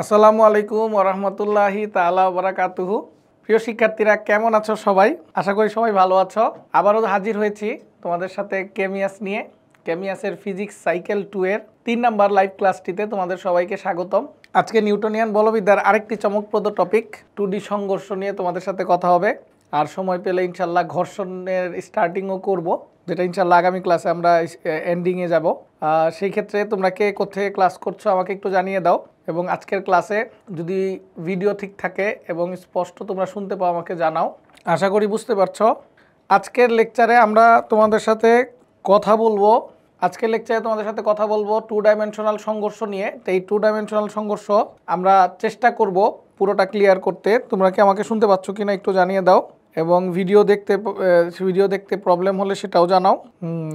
আসসালামু আলাইকুম ওয়া রাহমাতুল্লাহি তাআলা ওয়া বারাকাতুহু। প্রিয় শিক্ষার্থীরা কেমন আছো সবাই? আশা করি সবাই ভালো আছো। আবারও হাজির হয়েছি তোমাদের সাথে কেমিয়াস নিয়ে। কেমিয়াসের ফিজিক্স সাইকেল 2 এর 3 নাম্বার লাইভ ক্লাসটিতে তোমাদের সবাইকে স্বাগতম। আজকে নিউটনিয়ান বলবিদ্যার আরেকটি চমকপ্রদ টপিক 2D সংঘর্ষ নিয়ে তোমাদের সাথে কথা হবে। আর সময় পেলে ইনশাআল্লাহ ঘর্ষণের স্টার্টিংও করব, যেটা ইনশাআল্লাহ আগামী ক্লাসে আমরা এন্ডিংয়ে যাব। সেই ক্ষেত্রে তোমরা কে কোথায় ক্লাস করছো আমাকে একটু জানিয়ে দাও, এবং আজকের ক্লাসে যদি ভিডিও ঠিক থাকে এবং স্পষ্ট তোমরা শুনতে পাও আমাকে জানাও। আশা করি বুঝতে পারছো। আজকের লেকচারে আমরা তোমাদের সাথে কথা বলবো টু ডাইমেনশনাল সংঘর্ষ নিয়ে। তো এই 2 ডাইমেনশনাল সংঘর্ষ আমরা চেষ্টা করব পুরোটা ক্লিয়ার করতে। তোমরা কি আমাকে শুনতে পাচ্ছ কিনা একটু জানিয়ে দাও, এবং ভিডিও দেখতে প্রবলেম হলে সেটাও জানাও।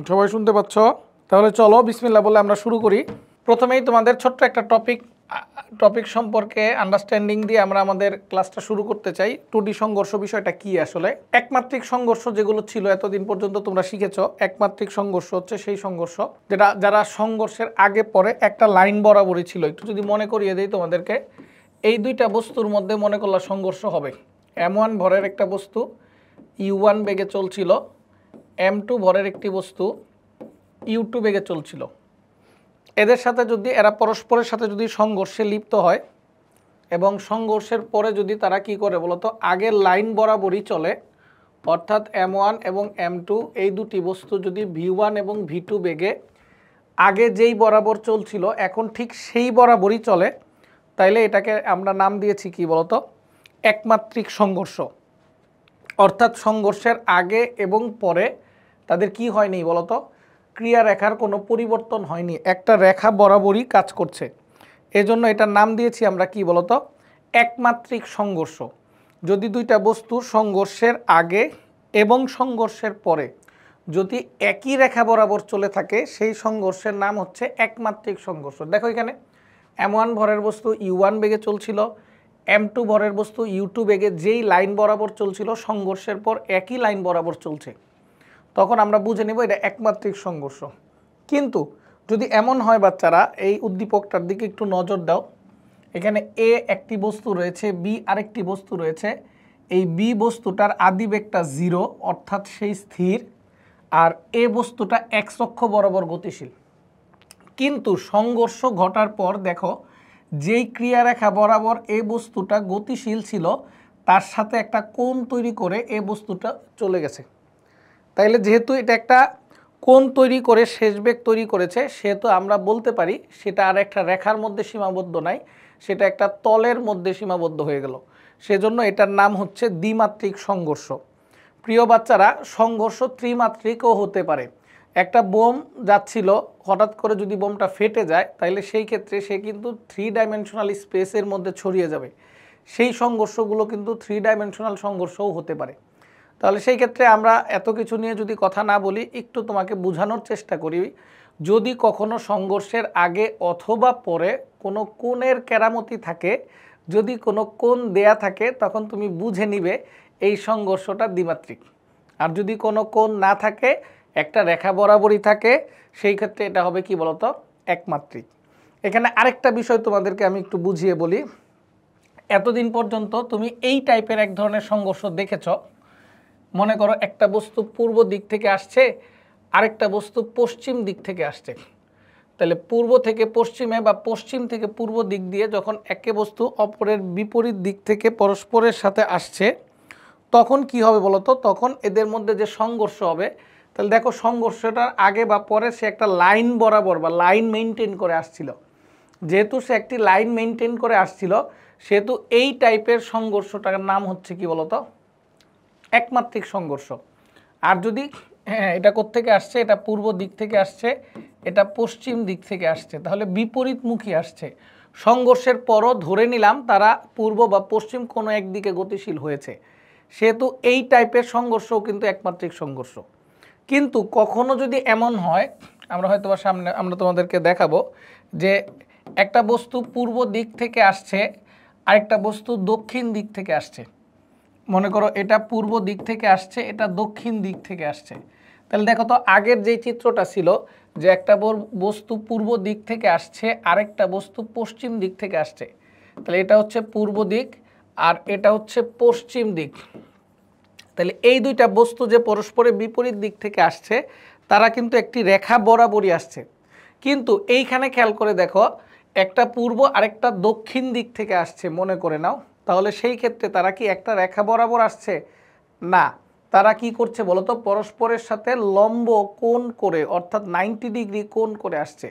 সবাই শুনতে পাচ্ছ? তাহলে চলো বিসমিল্লাহ বলে আমরা শুরু করি। প্রথমেই তোমাদের ছোট্ট একটা টপিক সম্পর্কে আন্ডারস্ট্যান্ডিং দিয়ে আমরা আমাদের ক্লাসটা শুরু করতে চাই। 2D সংঘর্ষ বিষয়টা কি আসলে? একমাত্রিক সংঘর্ষ যেগুলো ছিল এতদিন পর্যন্ত তোমরা শিখেছো, একমাত্রিক সংঘর্ষ হচ্ছে সেই সংঘর্ষ যারা সংঘর্ষের আগে পরে একটা লাইন বরাবরই ছিল। একটু যদি মনে করিয়ে দিই তোমাদেরকে, এই দুইটা বস্তুর মধ্যে মনে করলে সংঘর্ষ হবে। M1 ভরের একটা বস্তু U1 বেগে চলছিল, M2 ভরের একটি বস্তু U2 বেগে চলছিল। এদের সাথে যদি এরা পরস্পরের সাথে যদি সংঘর্ষে লিপ্ত হয় এবং সংঘর্ষের পরে যদি তারা কি করে বলতো, আগের লাইন বরাবরই চলে, অর্থাৎ M1 এবং M2 এই দুটি বস্তু যদি V1 এবং V2 বেগে আগে যেই বরাবর চলছিল এখন ঠিক সেই বরাবরই চলে, তাইলে এটাকে আমরা নাম দিয়েছি কি বলতো, একমাত্রিক সংঘর্ষ। অর্থাৎ সংঘর্ষের আগে এবং পরে তাদের কি হয়নি বলতো, ক্রিয়া রেখার কোনো পরিবর্তন হয়নি, একটা রেখা বরাবরই কাজ করছে। এজন্য এটার নাম দিয়েছি আমরা কি বলতো, একমাত্রিক সংঘর্ষ। যদি দুইটা বস্তুর সংঘর্ষের আগে এবং সংঘর্ষের পরে যদি একই রেখা বরাবর চলে থাকে সেই সংঘর্ষের নাম হচ্ছে একমাত্রিক সংঘর্ষ। দেখো এখানে M1 ভরের বস্তু U1 বেগে চলছিল, M2 ভরের বস্তু U2 বেগে যেই লাইন বরাবর চলছিল সংঘর্ষের পর একই লাইন বরাবর চলছে, তখন আমরা বুঝে নেব এটা একমাত্রিক সংঘর্ষ। কিন্তু যদি এমন হয় বাচ্চারা, এই উদ্দীপকটার দিকে একটু নজর দাও, এখানে A একটি বস্তু রয়েছে, B আরেকটি বস্তু রয়েছে। এই B বস্তুটার আদিবেগটা 0 অর্থাৎ সেই স্থির, আর A বস্তুটা x অক্ষ বরাবর গতিশীল। কিন্তু সংঘর্ষ ঘটার পর দেখো, যেই ক্রিয়ারেখা বরাবর এই বস্তুটা গতিশীল ছিল তার সাথে একটা কোণ তৈরি করে এই বস্তুটা চলে গেছে। তাইলে যেহেতু এটা একটা কোণ তৈরি করে শেষ বেগ তৈরি করেছে, সেহেতু আমরা বলতে পারি সেটা আর একটা রেখার মধ্যে সীমাবদ্ধ নাই, সেটা একটা তলের মধ্যে সীমাবদ্ধ হয়ে গেল। সেজন্য এটার নাম হচ্ছে দ্বিমাত্রিক সংঘর্ষ। প্রিয় বাচ্চারা, সংঘর্ষ ত্রিমাত্রিকও হতে পারে। একটা বোম যাচ্ছিল, হঠাৎ করে যদি বোমটা ফেটে যায় তাহলে সেই ক্ষেত্রে সে কিন্তু 3 ডাইমেনশনাল স্পেসের মধ্যে ছড়িয়ে যাবে। সেই সংঘর্ষগুলো কিন্তু 3 ডাইমেনশনাল সংঘর্ষও হতে পারে। তাহলে সেই ক্ষেত্রে আমরা এত কিছু নিয়ে যদি কথা না বলি, একটু তোমাকে বোঝানোর চেষ্টা করি। যদি কখনো সংঘর্ষের আগে অথবা পরে কোনো কোণের কেরামতি থাকে, যদি কোনো কোণ দেয়া থাকে, তখন তুমি বুঝে নিবে এই সংঘর্ষটা দ্বিমাত্রিক। আর যদি কোনো কোণ না থাকে, একটা রেখা বরাবরই থাকে, সেই ক্ষেত্রে এটা হবে কি বলতো, একমাত্রিক। এখানে আরেকটা বিষয় তোমাদেরকে আমি একটু বুঝিয়ে বলি। এতদিন পর্যন্ত তুমি এই টাইপের এক ধরনের সংঘর্ষ দেখেছ। মনে করো একটা বস্তু পূর্ব দিক থেকে আসছে, আরেকটা বস্তু পশ্চিম দিক থেকে আসছে। তাহলে পূর্ব থেকে পশ্চিমে বা পশ্চিম থেকে পূর্ব দিক দিয়ে যখন একে বস্তু অপরের বিপরীত দিক থেকে পরস্পরের সাথে আসছে, তখন কি হবে বলতো, তখন এদের মধ্যে যে সংঘর্ষ হবে, তাহলে দেখো সংঘর্ষটার আগে বা পরে সে একটা লাইন বরাবর বা লাইন মেনটেন করে আসছিল। যেহেতু সে একটি লাইন মেনটেন করে আসছিল, সেহেতু এই টাইপের সংঘর্ষটার নাম হচ্ছে কি বলতো, একমাত্রিক সংঘর্ষ। আর যদি এটা কোত্থেকে আসছে, এটা পূর্ব দিক থেকে আসছে, এটা পশ্চিম দিক থেকে আসছে, তাহলে বিপরীতমুখী আসছে, সংঘর্ষের পরও ধরে নিলাম তারা পূর্ব বা পশ্চিম কোনো একদিকে গতিশীল হয়েছে, সেহেতু এই টাইপের সংঘর্ষও কিন্তু একমাত্রিক সংঘর্ষ। কিন্তু কখনো যদি এমন হয়, আমরা হয়তো সামনে আমরা তোমাদেরকে দেখাবো যে একটা বস্তু পূর্ব দিক থেকে আসছে, আরেকটা বস্তু দক্ষিণ দিক থেকে আসছে। মনে করো এটা পূর্ব দিক থেকে আসছে, এটা দক্ষিণ দিক থেকে আসছে। তাহলে দেখো তো, আগের যে চিত্রটা ছিল যে একটা বস্তু পূর্ব দিক থেকে আসছে, আরেকটা বস্তু পশ্চিম দিক থেকে আসছে, তাহলে এটা হচ্ছে পূর্ব দিক আর এটা হচ্ছে পশ্চিম দিক। তাহলে এই দুইটা বস্তু যে পরস্পরের বিপরীত দিক থেকে আসছে তারা কিন্তু একটি রেখা বরাবরই আসছে। কিন্তু এইখানে খেয়াল করে দেখো, একটা পূর্ব আরেকটা দক্ষিণ দিক থেকে আসছে মনে করে নাও, তাহলে সেই ক্ষেত্রে তারা কি একটা রেখা বরাবর আসছে? না, তারা কি করছে বলো তো, পরস্পরের সাথে লম্ব কোণ করে অর্থাৎ 90 ডিগ্রি কোণ করে আসছে।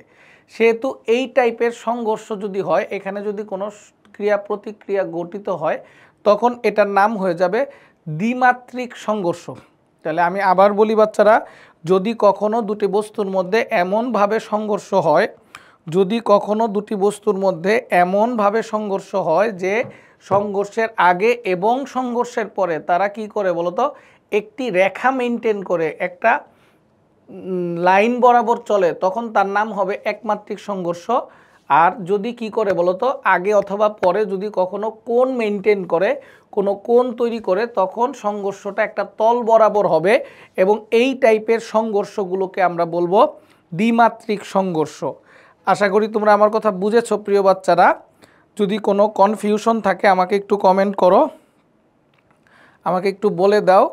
সেহেতু এই টাইপের সংঘর্ষ যদি হয়, এখানে যদি কোনো ক্রিয়া প্রতিক্রিয়া গঠিত হয়, তখন এটার নাম হয়ে যাবে দ্বিমাত্রিক সংঘর্ষ। তাহলে আমি আবার বলি বাচ্চারা, যদি কখনো দুটি বস্তুর মধ্যে এমনভাবে সংঘর্ষ হয়, যদি কখনো দুটি বস্তুর মধ্যে এমনভাবে সংঘর্ষ হয় যে সংঘর্ষের আগে এবং সংঘর্ষের পরে তারা কি করে বলতো, একটি রেখা মেনটেন করে একটা লাইন বরাবর চলে, তখন তার নাম হবে একমাত্রিক সংঘর্ষ। আর যদি কি করে বলতো, আগে অথবা পরে যদি কখনো কোণ মেনটেন করে, কোনো কোণ তৈরি করে, তখন সংঘর্ষটা একটা তল বরাবর হবে এবং এই টাইপের সংঘর্ষগুলোকে আমরা বলবো দ্বিমাত্রিক সংঘর্ষ। আশা করি তোমরা আমার কথা বুঝেছো প্রিয় বাচ্চারা। যদি কোনো কনফিউশন থাকে আমাকে একটু কমেন্ট করো, আমাকে একটু বলে দাও।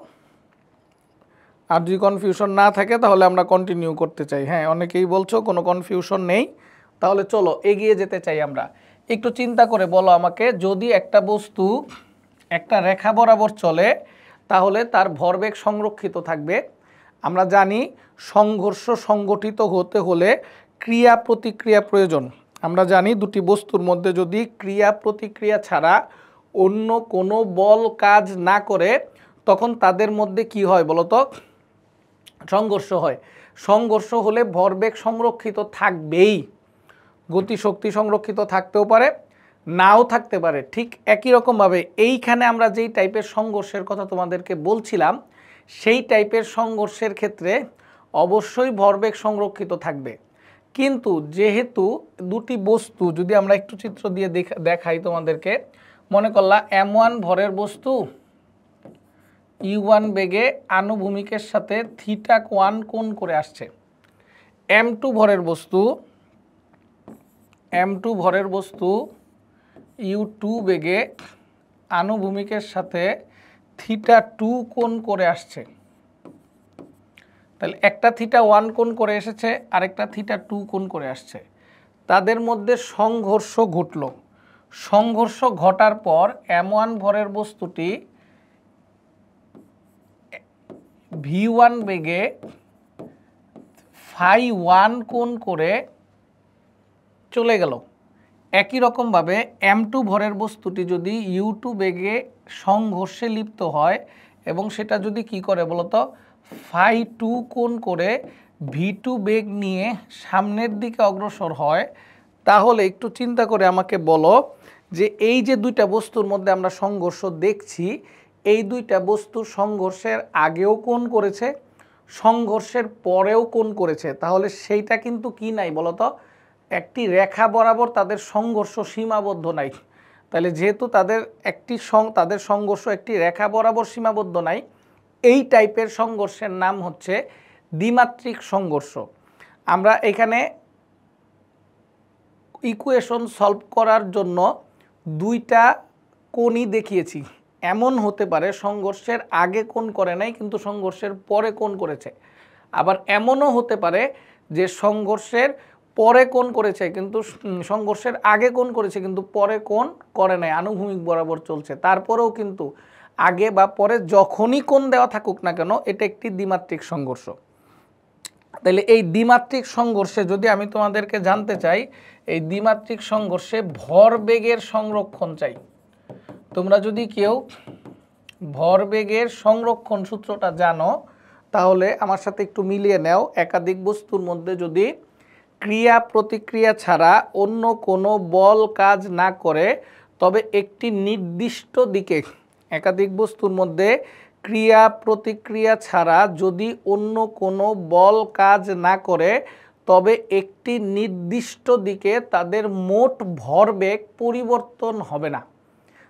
আর যদি কনফিউশন না থাকে তাহলে আমরা কন্টিনিউ করতে চাই। হ্যাঁ, অনেকেই বলছো কোনো কনফিউশন নেই, তাহলে চলো এগিয়ে যেতে চাই আমরা। একটু চিন্তা করে বলো আমাকে, যদি একটা বস্তু একটা রেখা বরাবর চলে তাহলে তার ভরবেগ সংরক্ষিত থাকবে। আমরা জানি সংঘর্ষ সংগঠিত হতে হলে ক্রিয়া প্রতিক্রিয়া প্রয়োজন। আমরা জানি দুটি বস্তুর মধ্যে যদি ক্রিয়া প্রতিক্রিয়া ছাড়া অন্য কোনো বল কাজ না করে, তখন তাদের মধ্যে কি হয় বলতো, সংঘর্ষ হয়। সংঘর্ষ হলে ভরবেগ সংরক্ষিত থাকবেই, গতিশক্তি সংরক্ষিত থাকতেও পারে, নাও থাকতে পারে। ঠিক একই রকমভাবে এইখানে আমরা যেই টাইপের সংঘর্ষের কথা তোমাদেরকে বলছিলাম, সেই টাইপের সংঘর্ষের ক্ষেত্রে অবশ্যই ভরবেগ সংরক্ষিত থাকবে। কিন্তু যেহেতু দুটি বস্তু, যদি আমরা একটু চিত্র দিয়ে দেখাই তোমাদেরকে, মনে করলা m1 ভরের বস্তু u1 বেগে আনুভূমিকের সাথে θ1 কোণ করে আসছে, m2 ভরের বস্তু u2 বেগে আনুভূমিকের সাথে θ2 কোণ করে আসছে। তাহলে একটা θ1 কোণ করে এসেছে, আরেকটা θ2 কোণ করে আসছে, তাদের মধ্যে সংঘর্ষ ঘটল। সংঘর্ষ ঘটার পর m1 ভরের বস্তুটি v1 বেগে φ1 কোণ করে চলে গেল। একই রকমভাবে m2 ভরের বস্তুটি যদি u2 বেগে সংঘর্ষে লিপ্ত হয় এবং সেটা যদি কি করে বলতো, φ2 কোণ করে v2 বেগ নিয়ে সামনের দিকে অগ্রসর হয়, তাহলে একটু চিন্তা করে আমাকে বলো যে এই যে দুইটা বস্তুর মধ্যে আমরা সংঘর্ষ দেখছি, এই দুইটা বস্তু সংঘর্ষের আগেও কোণ করেছে, সংঘর্ষের পরেও কোণ করেছে, তাহলে সেইটা কিন্তু কি নাই বলতো, একটি রেখা বরাবর তাদের সংঘর্ষ সীমাবদ্ধ নাই। তাহলে যেহেতু তাদের সংঘর্ষ একটি রেখা বরাবর সীমাবদ্ধ নাই, এই টাইপের সংঘর্ষের নাম হচ্ছে দ্বিমাত্রিক সংঘর্ষ। আমরা এখানে ইকুয়েশন সলভ করার জন্য দুইটা কোণই দেখিয়েছি। এমন হতে পারে সংঘর্ষের আগে কোণ করে নাই কিন্তু সংঘর্ষের পরে কোণ করেছে, আবার এমনও হতে পারে যে সংঘর্ষের পরে কোণ করেছে কিন্তু সংঘর্ষের আগে কোণ করেছে কিন্তু পরে কোণ করে নাই, আনুভূমিক বরাবর চলছে, তারপরেও কিন্তু আগে বা পরে যখনই কোণ দেওয়া থাকুক না কেন এটা একটি দ্বিমাত্রিক সংঘর্ষ। তাহলে এই দ্বিমাত্রিক সংঘর্ষে যদি আমি তোমাদেরকে জানতে চাই, এই দ্বিমাত্রিক সংঘর্ষে ভরবেগের সংরক্ষণ চাই, তোমরা যদি কেউ ভরবেগের সংরক্ষণ সূত্রটা জানো তাহলে আমার সাথে একটু মিলিয়ে নাও। একাধিক বস্তুর মধ্যে যদি ক্রিয়া প্রতিক্রিয়া ছাড়া অন্য কোনো বল কাজ না করে তবে একটি নির্দিষ্ট দিকে, একাধিক বস্তুর মধ্যে ক্রিয়া প্রতিক্রিয়া ছাড়া যদি অন্য কোনো বল কাজ না করে তবে একটি নির্দিষ্ট দিকে তাদের মোট ভরবেগ পরিবর্তন হবে না।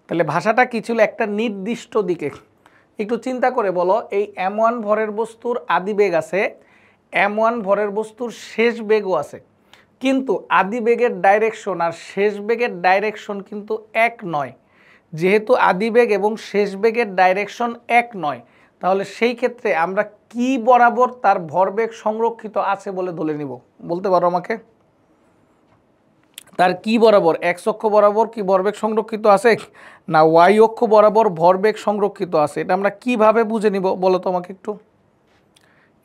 তাহলে ভাষাটা কি ছিল, একটা নির্দিষ্ট দিকে। একটু চিন্তা করে বলো, এই m1 ভরের বস্তুর আদি বেগ আছে, m1 ভরের বস্তুর শেষ বেগও আছে, কিন্তু আদি বেগের ডাইরেকশন আর শেষ বেগের ডাইরেকশন কিন্তু এক নয়। যেহেতু আদি বেগ এবং শেষ বেগের ডাইরেকশন এক নয়, তাহলে সেই ক্ষেত্রে আমরা কি বরাবর তার ভরবেগ সংরক্ষিত আছে বলে ধরে নিব? বলতে পারো আমাকে, তার কি বরাবর, এক্স অক্ষ বরাবর কি ভরবেগ সংরক্ষিত আছে, না ওয়াই অক্ষ বরাবর ভরবেগ সংরক্ষিত আছে? এটা আমরা কিভাবে বুঝে নিব বলো তো আমাকে একটু।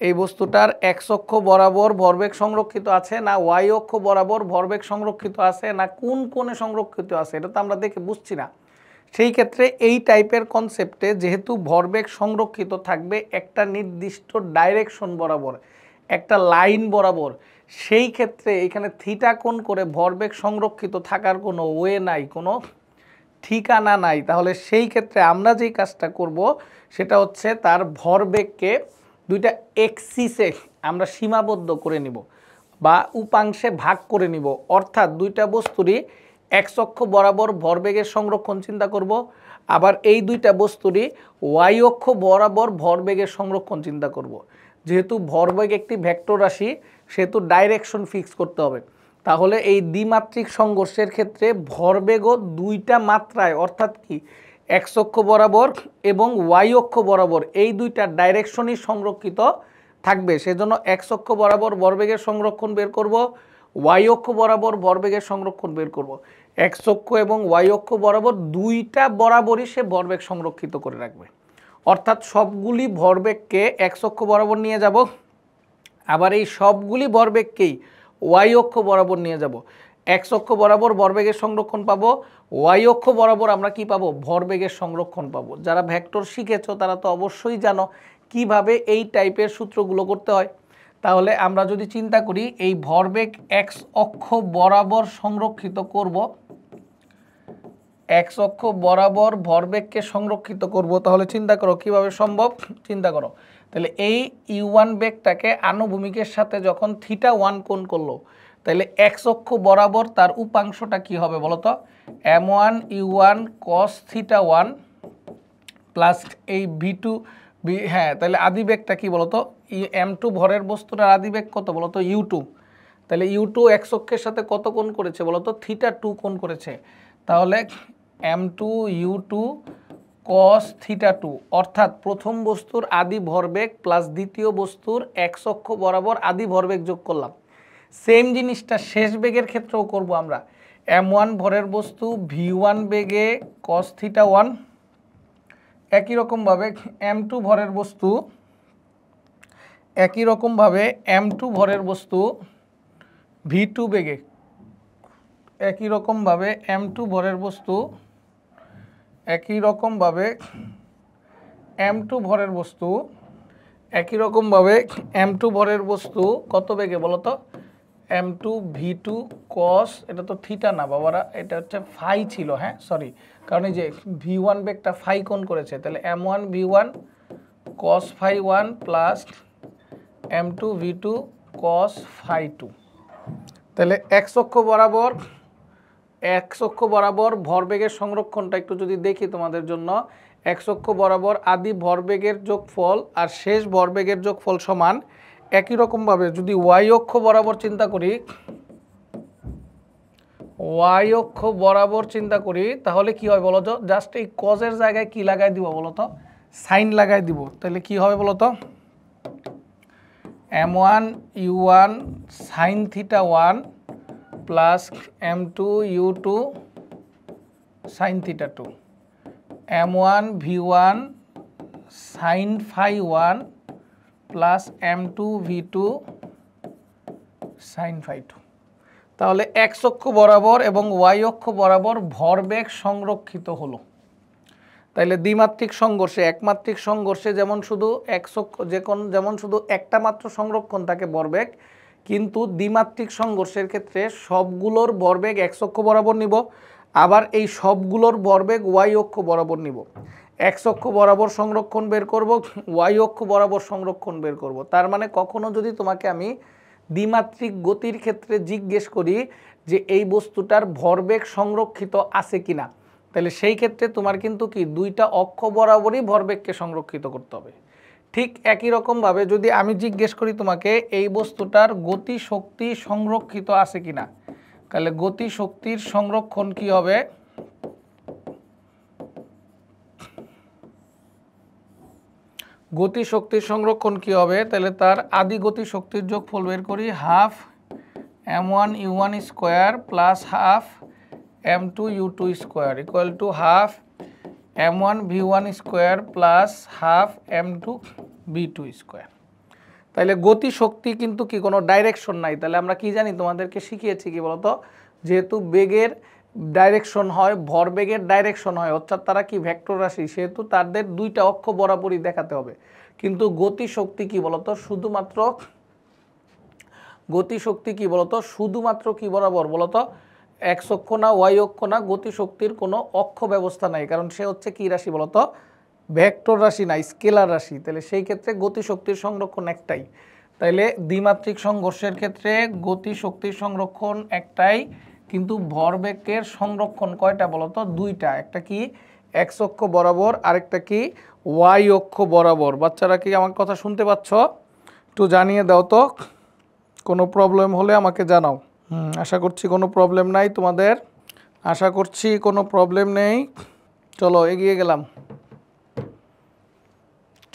এই বস্তুটার এক্স অক্ষ বরাবর ভরবেগ সংরক্ষিত আছে, না ওয়াই অক্ষ বরাবর ভরবেগ সংরক্ষিত আছে, না কোন কোণে সংরক্ষিত আছে, এটা তো আমরা দেখে বুঝছি না। সেই ক্ষেত্রে এই টাইপের কনসেপ্টে যেহেতু ভরবেগ সংরক্ষিত থাকবে একটা নির্দিষ্ট ডাইরেকশন বরাবর, একটা লাইন বরাবর, সেই ক্ষেত্রে এখানে থিটা কোণ করে ভরবেগ সংরক্ষিত থাকার কোনো ওয়ে নাই, কোনো ঠিকানা নাই। তাহলে সেই ক্ষেত্রে আমরা যেই কাজটা করব সেটা হচ্ছে তার ভরবেগকে দুইটা এক্সিসে আমরা সীমাবদ্ধ করে নিব বা উপাংশে ভাগ করে নিব। অর্থাৎ দুইটা বস্তুরই এক্স অক্ষ বরাবর ভরবেগের সংরক্ষণ চিন্তা করব, আবার এই দুইটা বস্তুরই ওয়াই অক্ষ বরাবর ভরবেগের সংরক্ষণ চিন্তা করব। যেহেতু ভরবেগ একটি ভেক্টর রাশি, সেহেতু ডাইরেকশন ফিক্স করতে হবে। তাহলে এই দ্বিমাত্রিক সংঘর্ষের ক্ষেত্রে ভরবেগও দুইটা মাত্রায়, অর্থাৎ কি এক্স অক্ষ বরাবর এবং ওয়াই অক্ষ বরাবর এই দুইটা ডাইরেকশনই সংরক্ষিত থাকবে। সেজন্য এক্স অক্ষ বরাবর ভরবেগের সংরক্ষণ বের করব, ওয়াই অক্ষ বরাবর ভরবেগের সংরক্ষণ বের করব। এক্স অক্ষ এবং ওয়াই অক্ষ বরাবর দুইটা বরাবরই সে ভরবেগ সংরক্ষিত করে রাখবে। অর্থাৎ সবগুলি ভরবেগকে এক্স অক্ষ বরাবর নিয়ে যাব, আবার এই সবগুলি ভরবেগকেই ওয়াই অক্ষ বরাবর নিয়ে যাব। এক্স অক্ষ বরাবর ভরবেগের সংরক্ষণ পাবো, ওয়াই অক্ষ বরাবর আমরা কি পাবো? ভরবেগের সংরক্ষণ পাবো। যারা ভেক্টর শিখেছো তারা তো অবশ্যই জানো কিভাবে এই টাইপের সূত্রগুলো করতে হয়। তাহলে আমরা যদি চিন্তা করি এই ভরবেগ এক্স অক্ষ বরাবর সংরক্ষিত করব, এক্স অক্ষ বরাবর ভরবেগকে সংরক্ষিত করব, তাহলে চিন্তা করো কিভাবে সম্ভব। চিন্তা করো, তাহলে এই ইউ1 বেগটাকে আনুভূমিকের সাথে যখন থিটা 1 কোণ করলো, তাহলে এক্স অক্ষ বরাবর তার উপাংশটা কি হবে বলো তো? m1 u1 cos theta 1 plus এই v2 হ্যাঁ, তাহলে আদি বেগটা কি বলতো? m2 ভরের বস্তুটার আদি বেগ কত বলতো? u2। তাহলে u2 এক্স অক্ষের সাথে কত কোণ করেছে বলতো? থিটা 2 কোণ করেছে। তাহলে m2 u2 cos থিটা 2, অর্থাৎ প্রথম বস্তুর আদি ভরবেগ প্লাস দ্বিতীয় বস্তুর এক্স অক্ষ বরাবর আদি ভরবেগ যোগ করলাম। সেম জিনিসটা শেষ বেগের ক্ষেত্রেও করব আমরা। m1 ভরের বস্তু v1 বেগে cos থিটা 1, একই রকমভাবে m2 ভরের বস্তু, একই রকমভাবে m2 ভরের বস্তু v2 বেগে, একই রকমভাবে m2 ভরের বস্তু, একই রকমভাবে m2 ভরের বস্তু, একই রকমভাবে m2 ভরের বস্তু কত বেগে বলতো? m2 v2 cos, এটা তো থিটা না বাবারা, এটা হচ্ছে ফাই ছিল, হ্যাঁ সরি, কারণ এই যে v1 বেগটা ফাই কোণ করেছে। তাহলে m1 v1 cos phi 1 plus m2 v2 cos phi 2। তাহলে এক্স অক্ষ বরাবর ভরবেগের সংরক্ষণটা একটু যদি দেখি তোমাদের জন্য, এক্স অক্ষ বরাবর আদি ভরবেগের যোগফল আর শেষ ভরবেগের যোগফল সমান। একই রকমভাবে যদি ওয়াই অক্ষ বরাবর চিন্তা করি, ওয়াই অক্ষ বরাবর চিন্তা করি, তাহলে কি হয় বলো তো? জাস্ট এই কজের জায়গায় কি লাগাই দিব বলো তো? সাইন লাগাই দিব। তাহলে কি হবে বলো তো? m1 u1 sine theta 1 plus m2 u2 sine theta 2, m1 v1 sine phi 1 plus m2 v2 sine phi 2। তাহলে এক্স অক্ষ বরাবর এবং ওয়াই অক্ষ বরাবর ভরবেগ সংরক্ষিত হলো। তাইলে দ্বিমাত্রিক সংঘর্ষে, একমাত্রিক সংঘর্ষে যেমন শুধু এক্স অক্ষ যেমন শুধু একটা মাত্র সংরক্ষণ থাকে ভরবেগ, কিন্তু দ্বিমাত্রিক সংঘর্ষের ক্ষেত্রে সবগুলোর ভরবেগ এক্স অক্ষ বরাবর নিব, আবার এই সবগুলোর ভরবেগ ওয়াই অক্ষ বরাবর নিব। এক্স অক্ষ বরাবর সংরক্ষণ বের করব, ওয়াই অক্ষ বরাবর সংরক্ষণ বের করব। তার মানে কখনো যদি তোমাকে আমি দ্বিমাত্রিক গতির ক্ষেত্রে জিজ্ঞেস করি যে এই বস্তুটার ভরবেগ সংরক্ষিত আছে কিনা, তাহলে সেই ক্ষেত্রে তোমার কিন্তু কি দুইটা অক্ষ বরাবরই ভরবেগকে সংরক্ষিত করতে হবে। ঠিক একই রকমভাবে যদি আমি জিজ্ঞেস করি তোমাকে এই বস্তুটার গতি শক্তি সংরক্ষিত আছে কিনা, তাহলে গতি শক্তির সংরক্ষণ কি হবে? গতি শক্তির সংরক্ষণ কি হবে? তাহলে তার আদি গতি শক্তির যোগফল বের করি, half m1 u1 square plus half m2 u2 square equal to half m1 v1 square plus half m2 v2 square. তাহলে গতি শক্তি কিন্তু কি কোনো ডাইরেকশন নাই। তাহলে আমরা কি জানি, তোমাদেরকে শিখিয়েছি কি বলতো, যেহেতু বেগের ডাইরেকশন হয়, ভরবেগের ডাইরেকশন হয়, অর্থাৎ তারা কি ভেক্টর রাশি, সেহেতু তাদের দুইটা অক্ষ বরাবরই দেখাতে হবে। কিন্তু গতি শক্তি কি বলতো, শুধুমাত্র গতি শক্তি কি বলতো, শুধুমাত্র কি বরাবর বলতো, এক্স অক্ষ না ওয়াই অক্ষ না, গতি শক্তির কোনো অক্ষ ব্যবস্থা নাই, কারণ সে হচ্ছে কি রাশি বলতো, ভেক্টর রাশি না, স্কেলার রাশি। তাহলে সেই ক্ষেত্রে গতি শক্তির সংরক্ষণ একটাই। তাইলে দ্বিমাত্রিক সংঘর্ষের ক্ষেত্রে গতি শক্তির সংরক্ষণ একটাই, কিন্তু ভরবেগের সংরক্ষণ কয়টা বলতো, দুইটা। একটা কি এক্স অক্ষ বরাবর, আরেকটা কি ওয়াই অক্ষ বরাবর। বাচ্চারা কি আমার কথা শুনতে পাচ্ছ? একটু জানিয়ে দাও তো, কোনো প্রবলেম হলে আমাকে জানাও। আশা করছি কোনো প্রবলেম নাই তোমাদের, আশা করছি কোনো প্রবলেম নেই। চলো এগিয়ে গেলাম,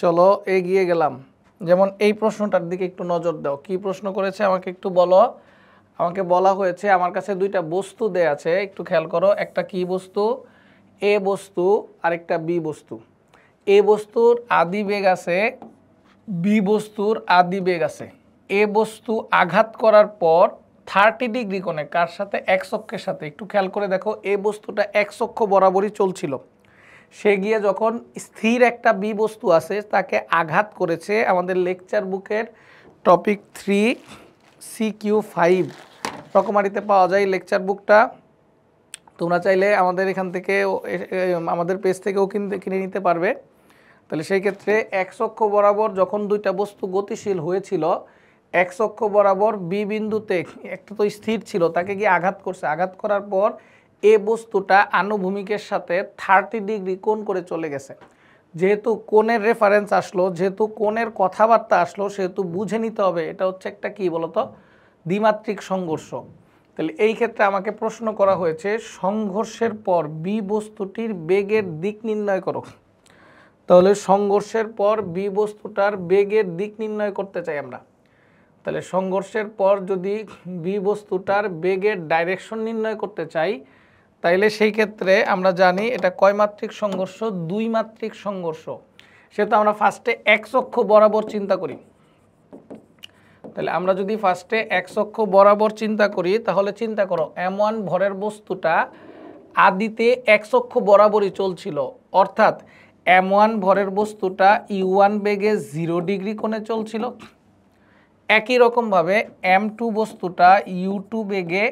চলো এগিয়ে গেলাম। যেমন এই প্রশ্নটার দিকে একটু নজর দাও, কি প্রশ্ন করেছে আমাকে একটু বলো। আমাকে বলা হয়েছে, আমার কাছে দুইটা বস্তু দেয়া আছে, একটু খেয়াল করো। একটা কি বস্তু, এ বস্তু, আরেকটা বি বস্তু। এ বস্তুর আদি বেগ আছে, বি বস্তুর আদি বেগ আছে। এ বস্তু আঘাত করার পর 30 ডিগ্রি কোণে, কার সাথে, এক্স অক্ষের সাথে। একটু খেয়াল করে দেখো, এ বস্তুটা এক্স অক্ষ বরাবরই চলছিল, সে গিয়ে যখন স্থির একটা বি বস্তু আছে তাকে আঘাত করেছে। আমাদের লেকচার বুকের টপিক 3 CQ5 রকমারিতে পাওয়া যায় লেকচার বুকটা। তোমরা চাইলে আমাদের এখান থেকে, আমাদের পেজ থেকেও কিনে নিতে পারবে। তাহলে সেই ক্ষেত্রে এক্স অক্ষ বরাবর যখন দুইটা বস্তু গতিশীল হয়েছিল, এক্স অক্ষ বরাবর বি বিন্দুতে একটা তো স্থির ছিল, তাকে গিয়ে আঘাত করছে। আঘাত করার পর এ বস্তুটা আনুভূমিকের সাথে 30 ডিগ্রি কোণ করে চলে গেছে। যেহেতু কোণের রেফারেন্স আসলো, যেহেতু কোণের কথাবার্তা আসলো, সেহেতু বুঝে নিতে হবে এটা হচ্ছে একটা কি বলতো, দ্বিমাত্রিক সংঘর্ষ। তাহলে এই ক্ষেত্রে আমাকে প্রশ্ন করা হয়েছে, সংঘর্ষের পর বি বস্তুটির বেগের দিক নির্ণয় করো। তাহলে সংঘর্ষের পর বি বস্তুটার বেগের দিক নির্ণয় করতে চাই আমরা। তাহলে সংঘর্ষের পর যদি বি বস্তুটার বেগের ডাইরেকশন নির্ণয় করতে চাই, তাইলে সেই ক্ষেত্রে আমরা জানি এটা কয় মাত্রিক সংঘর্ষ, দুই মাত্রিক সংঘর্ষ। সেটা আমরা ফার্স্টে এক্স অক্ষ বরাবর চিন্তা করি। তাহলে আমরা যদি ফার্স্টে এক্স অক্ষ বরাবর চিন্তা করি, তাহলে চিন্তা করো m1 ভরের বস্তুটা আদিতে এক্স অক্ষ বরাবরই চলছিল, অর্থাৎ m1 ভরের বস্তুটা u1 বেগে 0 ডিগ্রি কোণে চলছিল। একই রকমভাবে m2 বস্তুটা u2 বেগে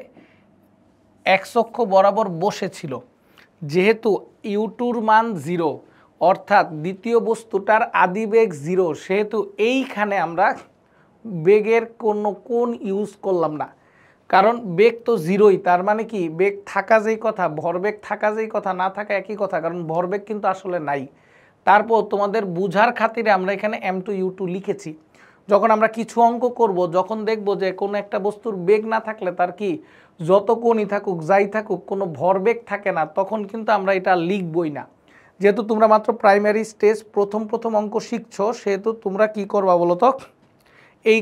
এক্স অক্ষ বরাবর বসেছিল। যেহেতু u2-র মান 0, অর্থাৎ দ্বিতীয় বস্তুটার আদি বেগ 0, সেহেতু এইখানে আমরা বেগের কোনো কোণ ইউজ করলাম না, কারণ বেগ তো 0ই। তার মানে কি, বেগ থাকা যেই কথা, ভরবেগ থাকা যেই কথা, না থাকা একই কথা, কারণ ভরবেগ কিন্তু আসলে নাই। তারপর তোমাদের বুঝার খাতিরে আমরা এখানে m2 u2 লিখেছি। যখন আমরা কিছু অঙ্ক করব, যখন দেখব যে কোনো একটা বস্তুর বেগ না থাকলে তার কি যত কোণই থাকুক, যাই থাকুক, কোনো ভরবেগ থাকে না, তখন কিন্তু আমরা এটা লিখবই না। যেহেতু তোমরা মাত্র প্রাইমারি স্টেজ প্রথম অঙ্ক শিখছো, সেহেতু তোমরা কি করবা বলো তো, এই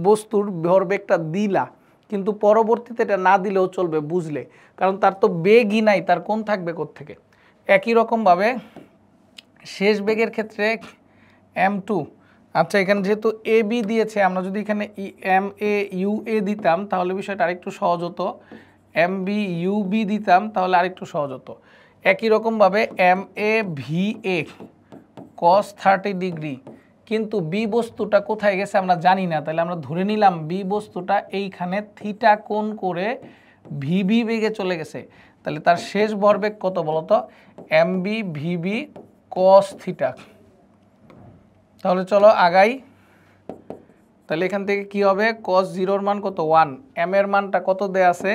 বস্তুর ভরবেগটা দিলা, কিন্তু পরবর্তীতে এটা না দিলেও চলবে, বুঝলে, কারণ তার তো বেগই নাই, তার কোণ থাকবে কোত্থেকে। একই রকমভাবে শেষ বেগের ক্ষেত্রে m2, আচ্ছা এখানে যেহেতু এ বি দিয়েছে, আমরা যদি এখানে এম এ ইউ এ দিতাম তাহলে বিষয়টা আরেকটু সহজ হতো, এম বি ইউ বি দিতাম তাহলে আরেকটু সহজ হতো। একই রকমভাবে M A V A cos 30 degree, কিন্তু বি বস্তুটা কোথায় গেছে আমরা জানি না। তাহলে আমরা ধরে নিলাম বি বস্তুটা এইখানে থিটা কোণ করে ভিবি বেগে চলে গেছে। তাহলে তার শেষ ভরবেগ কত বলতো, M B V B cos theta. তাহলে চলো আগাই। তাহলে এখান থেকে কি হবে, cos 0-র মান কত, 1, m এর মানটা কত দেয়া আছে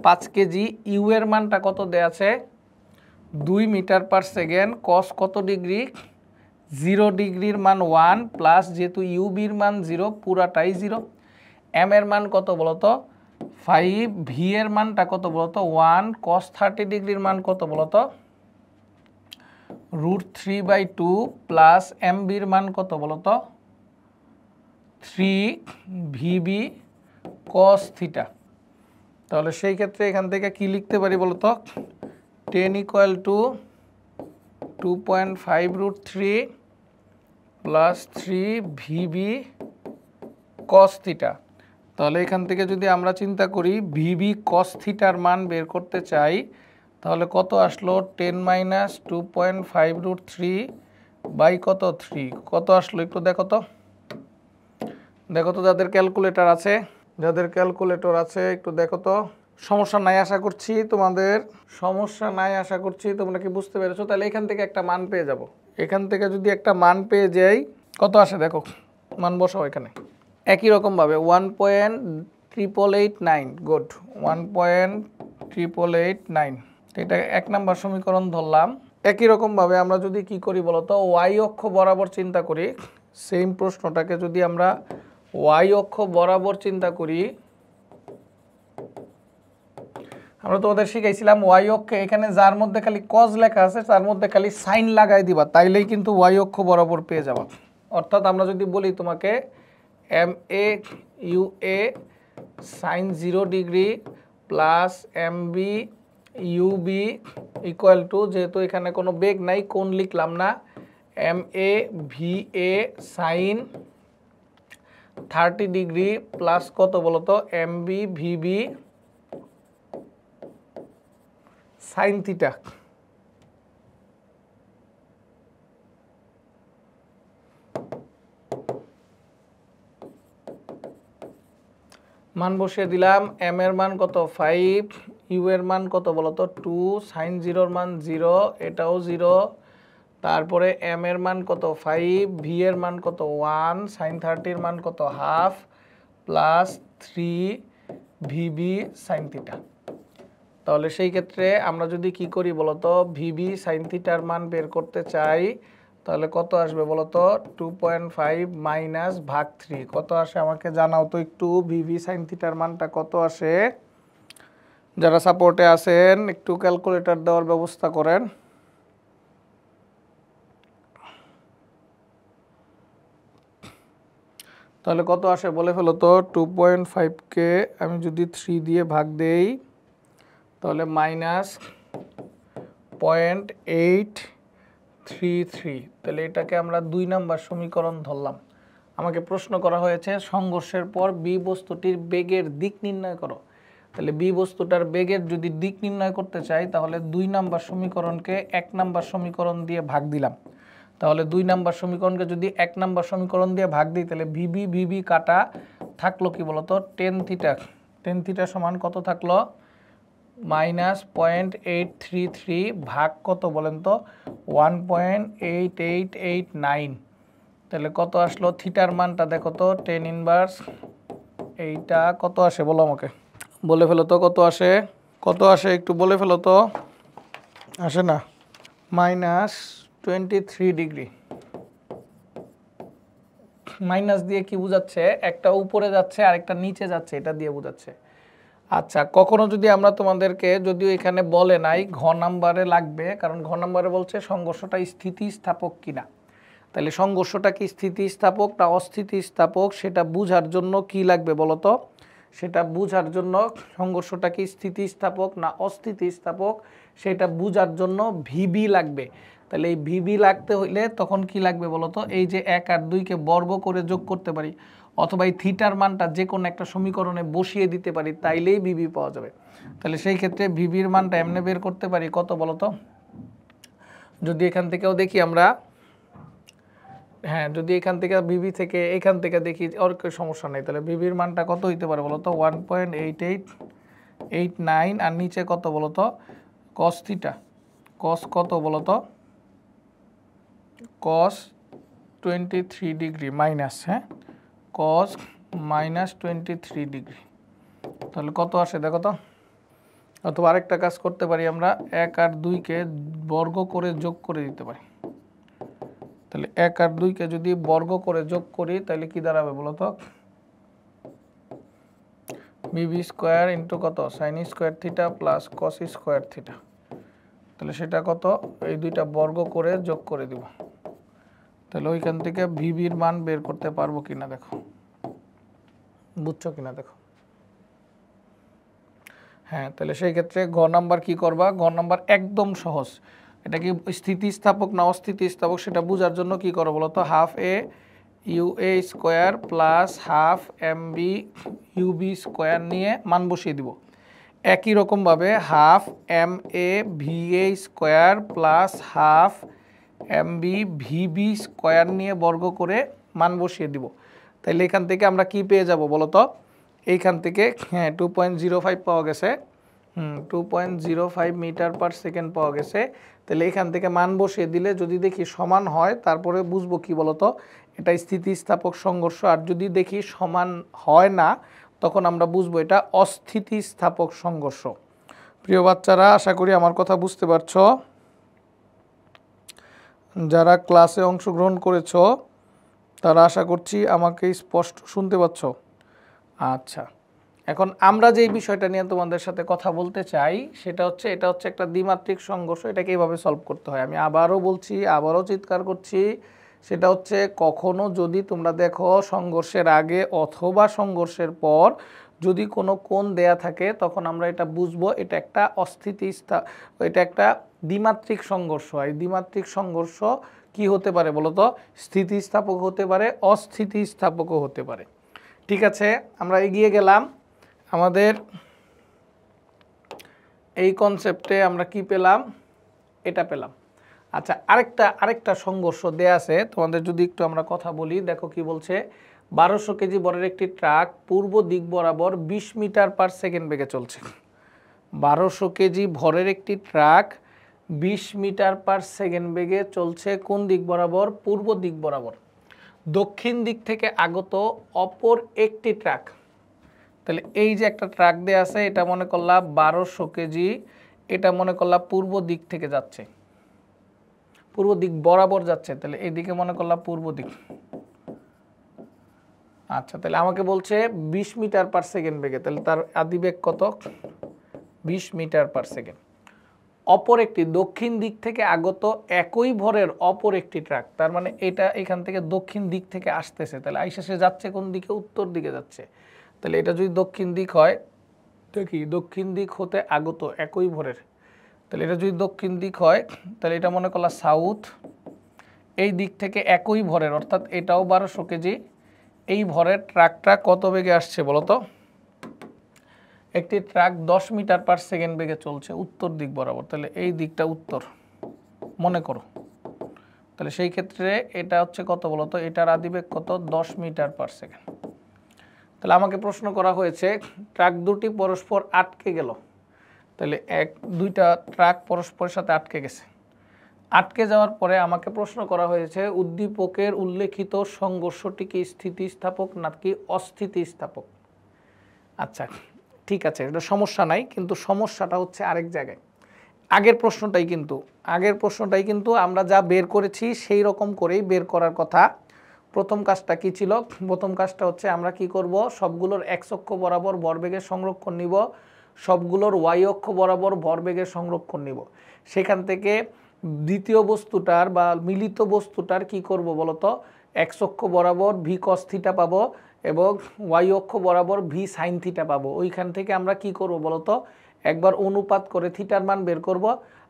5 কেজি, ইউ এর মানটা কত দেয়া আছে 2 মিটার পার সেকেন্ড, cos কত ডিগ্রি 0 ডিগ্রির মান 1 প্লাস যেহেতু ইউবির মান 0 পুরাটাই 0। এম এর মান কত বলতো 5, ভি এর মানটা কত বলতো 1, cos 30 ডিগ্রির মান কত বলতো √3/2 প্লাস এম বির মান কত বলতো 3 ভিবি cos থিটা। তাহলে সেই ক্ষেত্রে এখান থেকে কি লিখতে পারি বলতো 10 = 2.5 √3 প্লাস 3 ভিবি cos থিটা। তাহলে এখান থেকে যদি আমরা চিন্তা করি ভিবি cos থিটার মান বের করতে চাই তাহলে কত আসলো 10 - 2.5 √3 বাই কত 3 কত আসলো একটু দেখো তো যাদের ক্যালকুলেটর আছে একটু দেখো তো। সমস্যা নাই আশা করছি তোমরা কি বুঝতে পেরেছো। তাহলে এখান থেকে একটা মান পেয়ে যাব। এখান থেকে যদি একটা মান পেয়ে যাই কত আসে দেখো, মান বসাও এখানে। একই রকমভাবে 1.8889 গুড 1.8889 এটা 1 নম্বর সমীকরণ ধরলাম। একই রকমভাবে আমরা যদি কি করি বলতো ওয়াই অক্ষ বরাবর চিন্তা করি, সেম প্রশ্নটাকে যদি আমরা ওয়াই অক্ষ বরাবর চিন্তা করি, আমরা তোমাদের শিখাইছিলাম ওয়াই অক্ষে এখানে যার মধ্যে খালি কজ লেখা আছে তার মধ্যে খালি সাইন লাগাই দিবা, তাইলেই কিন্তু ওয়াই অক্ষ বরাবর পেয়ে যাবা। অর্থাৎ আমরা যদি বলি তোমাকে M A U A sine 0 degree plus M B U B equal to, যেহেতু এখানে কোনো বেগ নাই কোণ লিখলাম না, M A V A sine 30 degree plus কত বলতো M B V B sine theta. মান বসিয়ে দিলাম। এম এর মান কত 5, ইউ এর মান কত বলতো 2, সাইন 0 এর মান 0, এটাও 0। তারপরে এম এর মান কত 5, ভি এর মান কত 1, সাইন 30 এর মান কত half plus 3 VB sign theta. তাহলে সেই ক্ষেত্রে আমরা যদি কি করি বলতো ভিবি সাইন থিটার মান বের করতে চাই তাহলে কত আসবে বলতো 2.5 মাইনাস ভাগ 3 কত আসে আমাকে জানাও তো একটু। ভিবি সাইন থিটার মানটা কত আসে? যারা সাপোর্টে আছেন একটু ক্যালকুলেটর দেওয়ার ব্যবস্থা করেন। তাহলে কত আসে বলে ফেলো তো। 2.5কে আমি যদি 3 দিয়ে ভাগ দেই তাহলে -0.833। তাহলে এটাকে আমরা 2 নাম্বার সমীকরণ ধরলাম। আমাকে প্রশ্ন করা হয়েছে সংঘর্ষের পর বি বস্তুটির বেগের দিক নির্ণয় করো। তাহলে বি বস্তুটার বেগের যদি দিক নির্ণয় করতে চাই তাহলে 2 নাম্বার সমীকরণকে 1 নাম্বার সমীকরণ দিয়ে ভাগ দিলাম। তাহলে 2 নাম্বার সমীকরণকে যদি 1 নাম্বার সমীকরণ দিয়ে ভাগ দিই তাহলে ভিবি ভিবি কাটা থাকলো কি বলতো টেন থিটা। টেন থিটা সমান কত থাকলো -0.833 ভাগ কত বলেন তো 1.8889। তাহলে কত আসলো থিটার মানটা দেখো তো 10 ইনভার্স এইটা কত আসে বলো আমাকে, বলে ফেলো তো কত আসে একটু বলে ফেলো তো। আসে না -23 ডিগ্রি। মাইনাস দিয়ে কি বোঝাচ্ছে একটা উপরে যাচ্ছে আর একটা নিচে যাচ্ছে, এটা দিয়ে বোঝাচ্ছে। আচ্ছা কখনো যদি আমরা তোমাদেরকে যদিও এখানে বলে নাই ঘ নাম্বারে লাগবে, কারণ ঘ নাম্বারে বলছে সংঘর্ষটা স্থিতিস্থাপক কিনা। তাহলে সংঘর্ষটা কি স্থিতিস্থাপক না অস্থিতিস্থাপক সেটা বোঝার জন্য কি লাগবে বলো তো। সেটা বোঝার জন্য সংঘর্ষটা কি স্থিতিস্থাপক না অস্থিতিস্থাপক সেটা বোঝার জন্য ভিবি লাগবে। তাহলে এই ভিবি লাগতে হইলে তখন কি লাগবে বলো তো, এই যে 1 আর 2কে বর্গ করে যোগ করতে পারি অথবা এই থিটার মানটা যে কোনো একটা সমীকরণে বসিয়ে দিতে পারি, তাইলেই ভিবি পাওয়া যাবে। তাহলে সেই ক্ষেত্রে ভিবির মানটা এমনি বের করতে পারি কত বলো তো। যদি এখান থেকেও দেখি আমরা, হ্যাঁ যদি এখান থেকে ভিবি থেকে এখান থেকে দেখি আর কোনো সমস্যা নেই। তাহলে ভিবির মানটা কত হইতে পারে বলো তো 1.8889 আর নিচে কত বলো তো কস থিটা। কস কত বলো তো কস 23 ডিগ্রি মাইনাস, হ্যাঁ কস -23 ডিগ্রি। তাহলে কত আসে দেখো তো। অথবা আরেকটা কাজ করতে পারি আমরা 1 আর 2কে বর্গ করে যোগ করে দিতে পারি। তাহলে 1 আর 2 কে যদি বর্গ করে যোগ করি তাহলে কি দাঁড়াবে বলো তো, বিবি স্কোয়ার ইন্টু কত sine square theta plus cos square theta. তাহলে সেটা কত, এই দুইটা বর্গ করে যোগ করে দিব। তাহলে ওইখান থেকে ভিবির মান বের করতে পারবো কিনা দেখো, বুঝছো কিনা দেখো। হ্যাঁ, তাহলে সেই ক্ষেত্রে গ নাম্বার কি করবা, গ নাম্বার একদম সহজ। এটা কি স্থিতিস্থাপক না অস্থিতিস্থাপক সেটা বোঝার জন্য কি করো বলো তো, half A U A square plus half M B U B square নিয়ে মান বসিয়ে দিব। একই রকমভাবে half M A V A square plus half M B V B square নিয়ে বর্গ করে মান বসিয়ে দিব। তাহলে এখান থেকে আমরা কি পেয়ে যাব বলো তো, এইখান থেকে হ্যাঁ 2.05 পাওয়া গেছে, 2.05 মিটার পার সেকেন্ড পাওয়া গেছে। তাহলে এখান থেকে মান বসিয়ে দিলে যদি দেখি সমান হয় তারপরে বুঝবো কি বলতো, এটা স্থিতিস্থাপক সংঘর্ষ। আর যদি দেখি সমান হয় না তখন আমরা বুঝবো এটা অস্থিতিস্থাপক সংঘর্ষ। প্রিয় বাচ্চারা, আশা করি আমার কথা বুঝতে পারছো। যারা ক্লাসে অংশগ্রহণ করেছো তারা আশা করছি আমাকে স্পষ্ট শুনতে পাচ্ছ। আচ্ছা, এখন আমরা যেই বিষয়টা নিয়ে তোমাদের সাথে কথা বলতে চাই সেটা হচ্ছে, এটা হচ্ছে একটা দ্বিমাত্রিক সংঘর্ষ। এটাকে এইভাবে সলভ করতে হয়। আমি আবারও বলছি, আবারও চিৎকার করছি, সেটা হচ্ছে কখনো যদি তোমরা দেখো সংঘর্ষের আগে অথবা সংঘর্ষের পর যদি কোনো কোণ দেয়া থাকে তখন আমরা এটা বুঝবো এটা একটা এটা একটা দ্বিমাত্রিক সংঘর্ষ। এই দ্বিমাত্রিক সংঘর্ষ কি হতে পারে বলতো, স্থিতিস্থাপক হতে পারে, অস্থিতিস্থাপকও হতে পারে। ঠিক আছে, আমরা এগিয়ে গেলাম। আমাদের এই কনসেপ্টে আমরা কি পেলাম, এটা পেলাম। আচ্ছা, আরেকটা সংঘর্ষ দেয়া আছে, তোমাদের যদি একটু আমরা কথা বলি। দেখো কি বলছে, 1200 কেজি বরের একটি ট্রাক পূর্ব দিক বরাবর 20 মিটার পার সেকেন্ড বেগে চলছে। 1200 কেজি ভরের একটি ট্রাক 20 মিটার পার সেকেন্ড বেগে চলছে কোন দিক বরাবর, পূর্ব দিক বরাবর। দক্ষিণ দিক থেকে আগত অপর একটি ট্রাক, তাহলে এই যে একটা ট্রাক দেয়া আছে এটা মনে করলাম 1200 কেজি, এটা মনে করলাম পূর্ব দিক থেকে যাচ্ছে, পূর্ব দিক বরাবর যাচ্ছে। তাহলে এইদিকে মনে করলাম পূর্ব দিক। আচ্ছা, তাহলে আমাকে বলছে 20 মিটার পার সেকেন্ড বেগে, তাহলে তার আদিবেগ কত, 20 মিটার পার সেকেন্ড। অপর একটি দক্ষিণ দিক থেকে আগত একই ভরের অপর একটি ট্রাক, তার মানে এটা এখান থেকে দক্ষিণ দিক থেকে আসতেছে, তাহলে আইসা সে যাচ্ছে কোন দিকে, উত্তর দিকে যাচ্ছে। তাহলে এটা যদি দক্ষিণ দিক হয়, দেখি দক্ষিণ দিক হতে আগত একই ভরের, তাহলে এটা যদি দক্ষিণ দিক হয় তাহলে এটা মনে করলাম সাউথ। এই দিক থেকে একই ভরের অর্থাৎ এটাও 1200 কেজি, এই ভরের ট্রাকটা কত বেগে আসছে বলতো, একটি ট্রাক 10 মিটার পার সেকেন্ড বেগে চলছে উত্তর দিক বরাবর। তাহলে এই দিকটা উত্তর মনে করো, তাহলে সেই ক্ষেত্রে এটা হচ্ছে কত বলতো, এটার আদিবেগ কত, 10 মিটার পার সেকেন্ড। তাহলে আমাকে প্রশ্ন করা হয়েছে ট্রাক দুটি পরস্পর আটকে গেল, তাহলে দুইটা ট্রাক পরস্পরের সাথে আটকে গেছে। আটকে যাওয়ার পরে আমাকে প্রশ্ন করা হয়েছে উদ্দীপকের উল্লেখিত সংঘর্ষটি কি স্থিতিস্থাপক নাকি অস্থিতিস্থাপক। আচ্ছা ঠিক আছে, এটা সমস্যা নাই, কিন্তু সমস্যাটা হচ্ছে আরেক জায়গায়। আগের প্রশ্নটাই কিন্তু আমরা যা বের করেছি সেই রকম করেই বের করার কথা। প্রথম কাজটা কি ছিল, প্রথম কাজটা হচ্ছে আমরা কি করব, সবগুলোর এক্স অক্ষ বরাবর ভরবেগের সংরক্ষণ নিব, সবগুলোর ওয়াই অক্ষ বরাবর ভরবেগের সংরক্ষণ নিব। সেখান থেকে দ্বিতীয় বস্তুটার বা মিলিত বস্তুটার কি করব বলতো, এক্স অক্ষ বরাবর ভি কস থিটা পাবো এবং ওয়াই অক্ষ বরাবর ভি সাইন থিটা পাবো। ওইখান থেকে আমরা কি করব বলতো, একবার অনুপাত করে থিটার মান বের করব,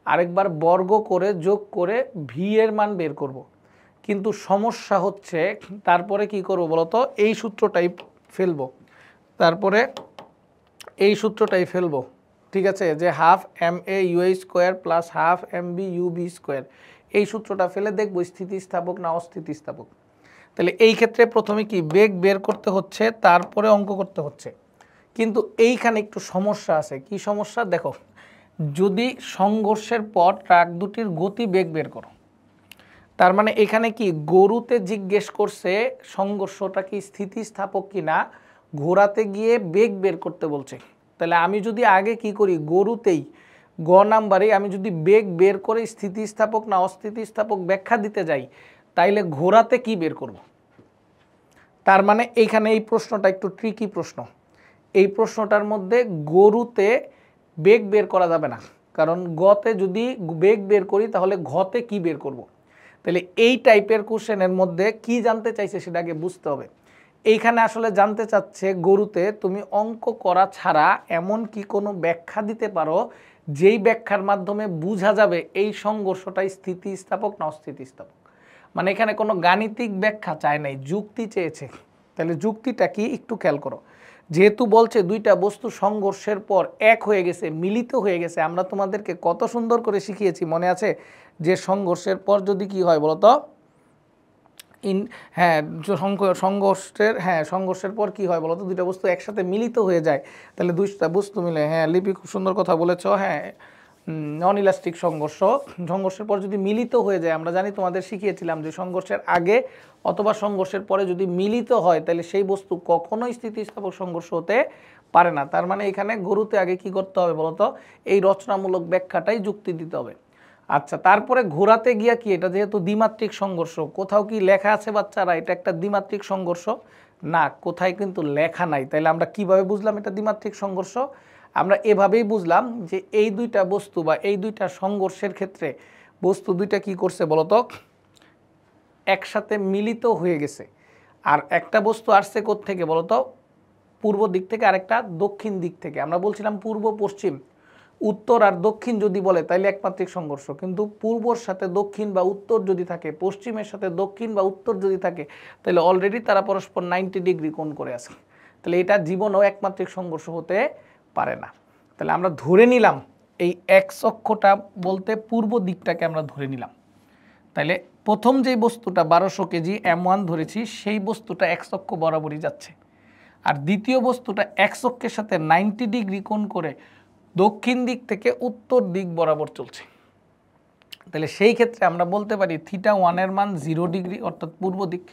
আরেকবার বর্গ করে যোগ করে ভি এর মান বের করব। কিন্তু সমস্যা হচ্ছে তারপরে কি করব বলতো, এই সূত্রটাই ফেলবো, তারপরে এই সূত্রটাই ফেলবো। ঠিক আছে, যে half M A U A square plus half M B U B square, এই সূত্রটা ফেলে দেখবো স্থিতিস্থাপক না অস্থিতিস্থাপক। তাহলে এই ক্ষেত্রে প্রথমে কি বেগ বের করতে হচ্ছে, তারপরে অঙ্ক করতে হচ্ছে। কিন্তু এইখানে একটু সমস্যা আছে। কি সমস্যা দেখো, যদি সংঘর্ষের পর ট্রাক দুটির গতি বেগ বের করো, তার মানে এখানে কি গরুতে জিজ্ঞেস করছে সংঘর্ষটা কি স্থিতিস্থাপক কিনা, ঘোরাতে গিয়ে বেগ বের করতে বলছে। তাহলে আমি যদি আগে কি করি, গরুতেই গ নাম্বারে আমি যদি বেগ বের করে স্থিতিস্থাপক না অস্থিতিস্থাপক ব্যাখ্যা দিতে যাই, তাইলে ঘোরাতে কি বের করব? তার মানে এইখানে এই প্রশ্নটা একটু ট্রিকি প্রশ্ন। এই প্রশ্নটার মধ্যে গরুতে বেগ বের করা যাবে না, কারণ গতে যদি বেগ বের করি তাহলে ঘতে কি বের করব। তাহলে এই টাইপের কোশ্চেনের মধ্যে কি জানতে চাইছে সেটা আগে বুঝতে হবে। এইখানে আসলে জানতে চাচ্ছে গরুতে তুমি অঙ্ক করা ছাড়া এমন কি কোনো ব্যাখ্যা দিতে পারো যেই ব্যাখ্যার মাধ্যমে বোঝা যাবে এই সংঘর্ষটা স্থিতিস্থাপক না অস্থিতিস্থাপক। মানে এখানে কোনো গাণিতিক ব্যাখ্যা চায় নাই, যুক্তি চেয়েছে। তাহলে যুক্তিটা কি একটু খেয়াল করো। যেহেতু বলছে দুইটা বস্তু সংঘর্ষের পর এক হয়ে গেছে, মিলিত হয়ে গেছে, আমরা তোমাদেরকে কত সুন্দর করে শিখিয়েছি মনে আছে যে সংঘর্ষের পর যদি কি হয় বলতো, সংঘর্ষের পর কি হয় বলতো, দুইটা বস্তু একসাথে মিলিত হয়ে যায়। তাহলে দুইটা বস্তু মিলে, লিপি খুব সুন্দর কথা বলেছ, নন ইলাস্টিক সংঘর্ষের পর যদি মিলিত হয়ে যায়, আমরা জানি তোমাদের শিখিয়েছিলাম যে সংঘর্ষের আগে অথবা সংঘর্ষের পরে যদি মিলিত হয় তাহলে সেই বস্তু কখনোই স্থিতিস্থাপক সংঘর্ষ হতে পারে না। তার মানে এখানে গরুতে আগে কি করতে হবে বলতো, এই রচনামূলক ব্যাখ্যাটাই যুক্তি দিতে হবে। আচ্ছা, তারপরে ঘোরাতে গিয়া কি, এটা যেহেতু দ্বিমাত্রিক সংঘর্ষ, কোথাও কি লেখা আছে বাচ্চারা এটা একটা দ্বিমাত্রিক সংঘর্ষ? না, কোথায় কিন্তু লেখা নাই। তাইলে আমরা কিভাবে বুঝলাম এটা দ্বিমাত্রিক সংঘর্ষ? আমরা এভাবেই বুঝলাম যে এই দুইটা বস্তু বা এই দুইটা সংঘর্ষের ক্ষেত্রে বস্তু দুইটা কি করছে বলতো, একসাথে মিলিত হয়ে গেছে। আর একটা বস্তু আসছে কোত্থেকে বলতো, পূর্ব দিক থেকে, আরেকটা দক্ষিণ দিক থেকে। আমরা বলছিলাম পূর্ব পশ্চিম, উত্তর আর দক্ষিণ যদি বলে তাইলে একমাত্রিক সংঘর্ষ, কিন্তু পূর্বর সাথে দক্ষিণ বা উত্তর যদি থাকে, পশ্চিমের সাথে দক্ষিণ বা উত্তর যদি থাকে, তাহলে অলরেডি তারা পরস্পর 90 ডিগ্রি কোণ করে আছে। তাহলে এটা জীবনেও একমাত্রিক সংঘর্ষ হতে পারে না। তাহলে আমরা ধরে নিলাম এই এক্স অক্ষটা বলতে পূর্ব দিকটাকে আমরা ধরে নিলাম। তাহলে প্রথম যে বস্তুটা 1200 কেজি M1 ধরেছি, সেই বস্তুটা এক্স অক্ষ বরাবরই যাচ্ছে। আর দ্বিতীয় বস্তুটা এক্স অক্ষের সাথে 90 ডিগ্রি কোণ করে দক্ষিণ দিক থেকে উত্তর দিক বরাবর চলছে। তাহলে সেই ক্ষেত্রে আমরা বলতে পারি θ1 এর মান 0 ডিগ্রি, অর্থাৎ পূর্ব দিক।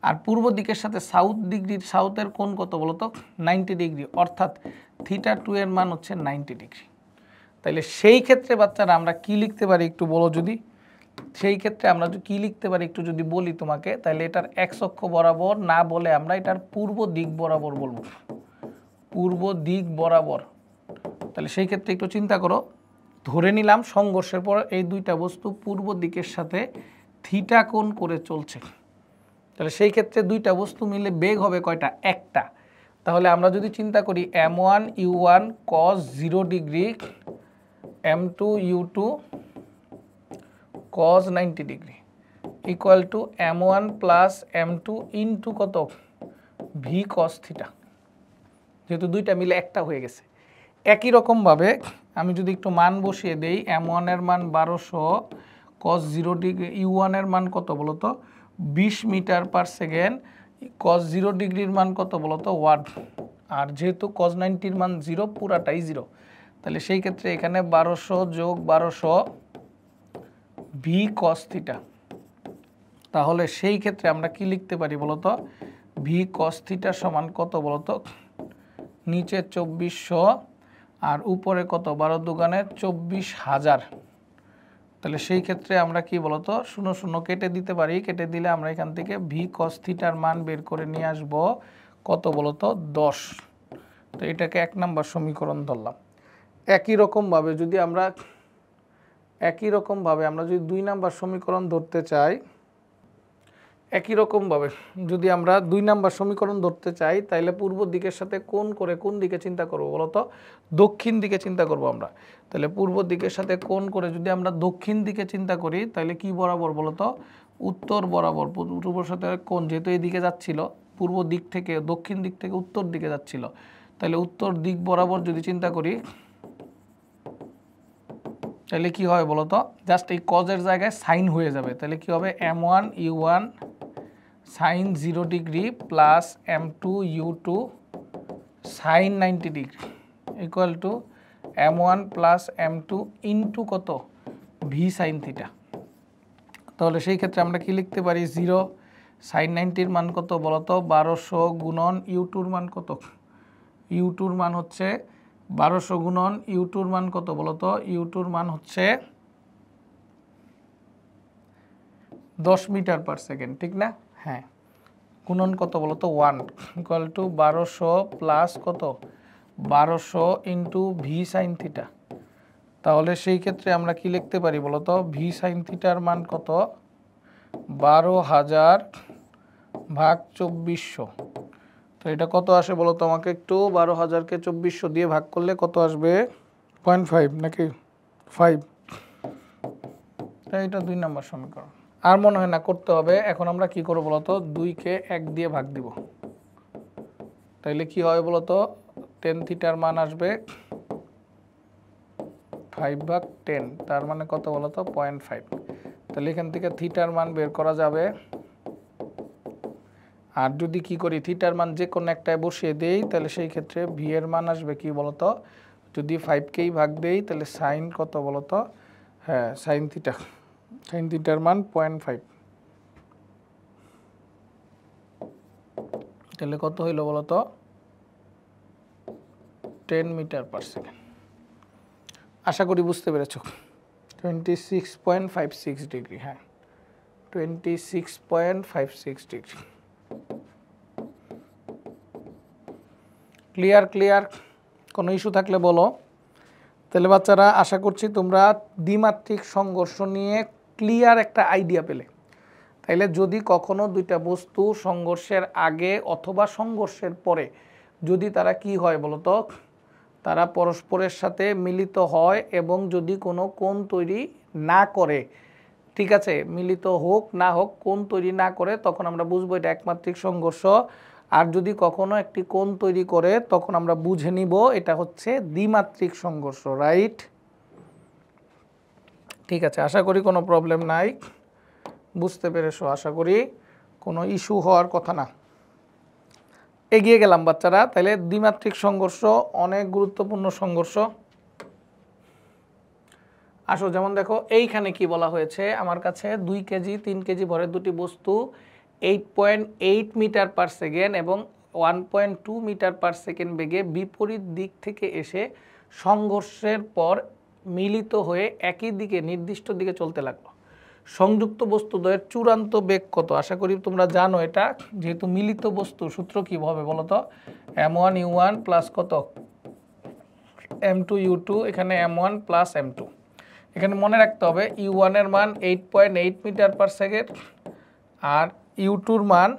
আর পূর্ব দিকের সাথে সাউথের কোণ কত বলতো, 90 ডিগ্রি, অর্থাৎ θ2 এর মান হচ্ছে 90 ডিগ্রি। তাহলে সেই ক্ষেত্রে বাচ্চারা আমরা কি লিখতে পারি একটু বলো যদি, সেই ক্ষেত্রে আমরা কি লিখতে পারি একটু যদি বলি তোমাকে, তাহলে এটার এক্স অক্ষ বরাবর না বলে আমরা এটার পূর্ব দিক বরাবর বলবো, পূর্ব দিক বরাবর। তাহলে সেই ক্ষেত্রে একটু চিন্তা করো, ধরে নিলাম সংঘর্ষের পর এই দুইটা বস্তু পূর্ব দিকের সাথে থিটা কোণ করে চলছে। তাহলে সেই ক্ষেত্রে দুইটা বস্তু মিলে বেগ হবে কয়টা, একটা। তাহলে আমরা যদি চিন্তা করি m1 u1 cos 0 degree, m2 u2 cos 90 degree equal to m1 plus m2 into কত, v cos থিটা। যেহেতু দুইটা মিলে একটা হয়ে গেছে। একই রকমভাবে আমি যদি একটু মান বসিয়ে দেই, m1 এর মান 1200 cos 0 ডিগ্রি, u1 এর মান কত বলতো 20 মিটার পার সেকেন্ড, cos 0 ডিগ্রির মান কত বলতো ওয়াট। আর যেহেতু cos 90 এর মান 0, পুরাটাই 0। তাহলে সেই ক্ষেত্রে এখানে 1200 যোগ 1200 v cos থিটা। তাহলে সেই ক্ষেত্রে আমরা কি লিখতে পারি বলতো, v cos থিটা সমান কত বলতো, নিচে 2400 আর উপরে কত, 12 দুগুণে 24,000। তাহলে সেই ক্ষেত্রে আমরা কি বলতো, 0 0 কেটে দিতে পারি, কেটে দিলে আমরা এখান থেকে v cos থিটার মান বের করে নিয়ে আসব কত বলতো 10। তো এটাকে 1 নম্বর সমীকরণ ধরলাম। একই রকমভাবে যদি আমরা 2 নম্বর সমীকরণ ধরতে চাই, তাহলে পূর্ব দিকের সাথে কোণ করে কোন দিকে চিন্তা করব বলতো, দক্ষিণ দিকে চিন্তা করব আমরা। তাহলে পূর্ব দিকের সাথে কোণ করে যদি আমরা দক্ষিণ দিকে চিন্তা করি, তাহলে কি বরাবর বলতো, উত্তর বরাবর। পূর্বর সাথে কোণ যেহেতু এই দিকে যাচ্ছিল, পূর্ব দিক থেকে দক্ষিণ দিক থেকে উত্তর দিকে যাচ্ছিল, তাহলে উত্তর দিক বরাবর যদি চিন্তা করি, তাহলে কি হয় বলতো, জাস্ট এই কজের জায়গায় সাইন হয়ে যাবে। তাহলে কি হবে, m1 u1 sine 0 degree plus m2 u2 sine 90 degree equal to m1 plus m2 into কত, v সাইন থিটা। তাহলে সেই ক্ষেত্রে আমরা কি লিখতে পারি, 0 সাইন 90-র মান কত বলতো 1200 গুণন u2-র মান কত, u2-র মান হচ্ছে 1200 গুণন u2-র মান কত বলতো, u2-র মান হচ্ছে 10 মিটার পার সেকেন্ড, ঠিক না? হ্যাঁ, গুণন কত বলো তো 1 ইকুয়াল টু 1200 প্লাস কত 1200 ইন্টু ভি সাইন থিটা। তাহলে সেই ক্ষেত্রে আমরা কি লিখতে পারি বলো তো? ভি সাইন থিটার মান কত? 12,000 ভাগ 2400। তো এটা কত আসে বলো তো আমাকে একটু? 12,000কে 2400 দিয়ে ভাগ করলে কত আসবে? 0.5 নাকি 5? এটা 2 নম্বর সমীকরণ। আর মনে হয় না করতে হবে। এখন আমরা কি করব বলো তো? 2কে 1 দিয়ে ভাগ দিব। তাইলে কি হয় বলো তো? টেন থিটার মান আসবে 5/10, তার মানে কত বলো তো? 0.5। তাহলে এখান থেকে থিটার মান বের করা যাবে। আর যদি কি করি, থিটার মান যে কোনো একটায় বসিয়ে দেই, তাহলে সেই ক্ষেত্রে ভি এর মান আসবে কি বলতো? যদি 5কেই ভাগ দেই তাহলে সাইন কত বলতো? হ্যাঁ, সাইন থিটা, সাইন থিটার মান 0.5। তাহলে কত হইল বলতো? 10 মিটার পার সেকেন্ড। আশা করি বুঝতে পেরেছ। 26.56 ডিগ্রি। হ্যাঁ, 26.56 ডিগ্রি। ক্লিয়ার? ক্লিয়ার? কোনো ইস্যু থাকলে বলো। তাহলে বাচ্চারা, আশা করছি তোমরা দ্বিমাত্রিক সংঘর্ষ নিয়ে ক্লিয়ার একটা আইডিয়া পেলে। তাইলে যদি কখনো দুইটা বস্তু সংঘর্ষের আগে অথবা সংঘর্ষের পরে যদি তারা কি হয় বলতো? তারা পরস্পরের সাথে মিলিত হয় এবং যদি কোনো কোণ তৈরি না করে, ঠিক আছে, মিলিত হোক না হোক, কোণ তৈরি না করে, তখন আমরা বুঝবো এটা একমাত্রিক সংঘর্ষ। আর যদি কখনো একটি কোণ তৈরি করে, তখন আমরা বুঝে নিব এটা হচ্ছে দ্বিমাত্রিক সংঘর্ষ। রাইট? ঠিক আছে, আশা করি কোনো প্রবলেম নাই, বুঝতে পেরেছো? আশা করি কোনো ইস্যু হওয়ার কথা না। এগিয়ে গেলাম বাচ্চারা। তাহলে দ্বিমাত্রিক সংঘর্ষ অনেক গুরুত্বপূর্ণ সংঘর্ষ। আসো, যেমন দেখো এইখানে কি বলা হয়েছে, আমার কাছে 2 কেজি 3 কেজি ভরের দুটি বস্তু 8.8 মিটার পার সেকেন্ড এবং 1.2 মিটার পার সেকেন্ড বেগে বিপরীত দিক থেকে এসে সংঘর্ষের পর মিলিত হয়ে একই দিকে নির্দিষ্ট দিকে চলতে লাগলো। সংযুক্ত বস্তুদ্বয়ের চূড়ান্ত বেগ কত? আশা করি তোমরা জানো এটা, যেহেতু মিলিত বস্তু। সূত্র কি হবে বলো তো? m1u1 প্লাস কত m2u2, এখানে m1 প্লাস m2। এখানে মনে রাখতে হবে u1 এর মান 8.8 মিটার পার সেকেন্ড আর u2 এর মান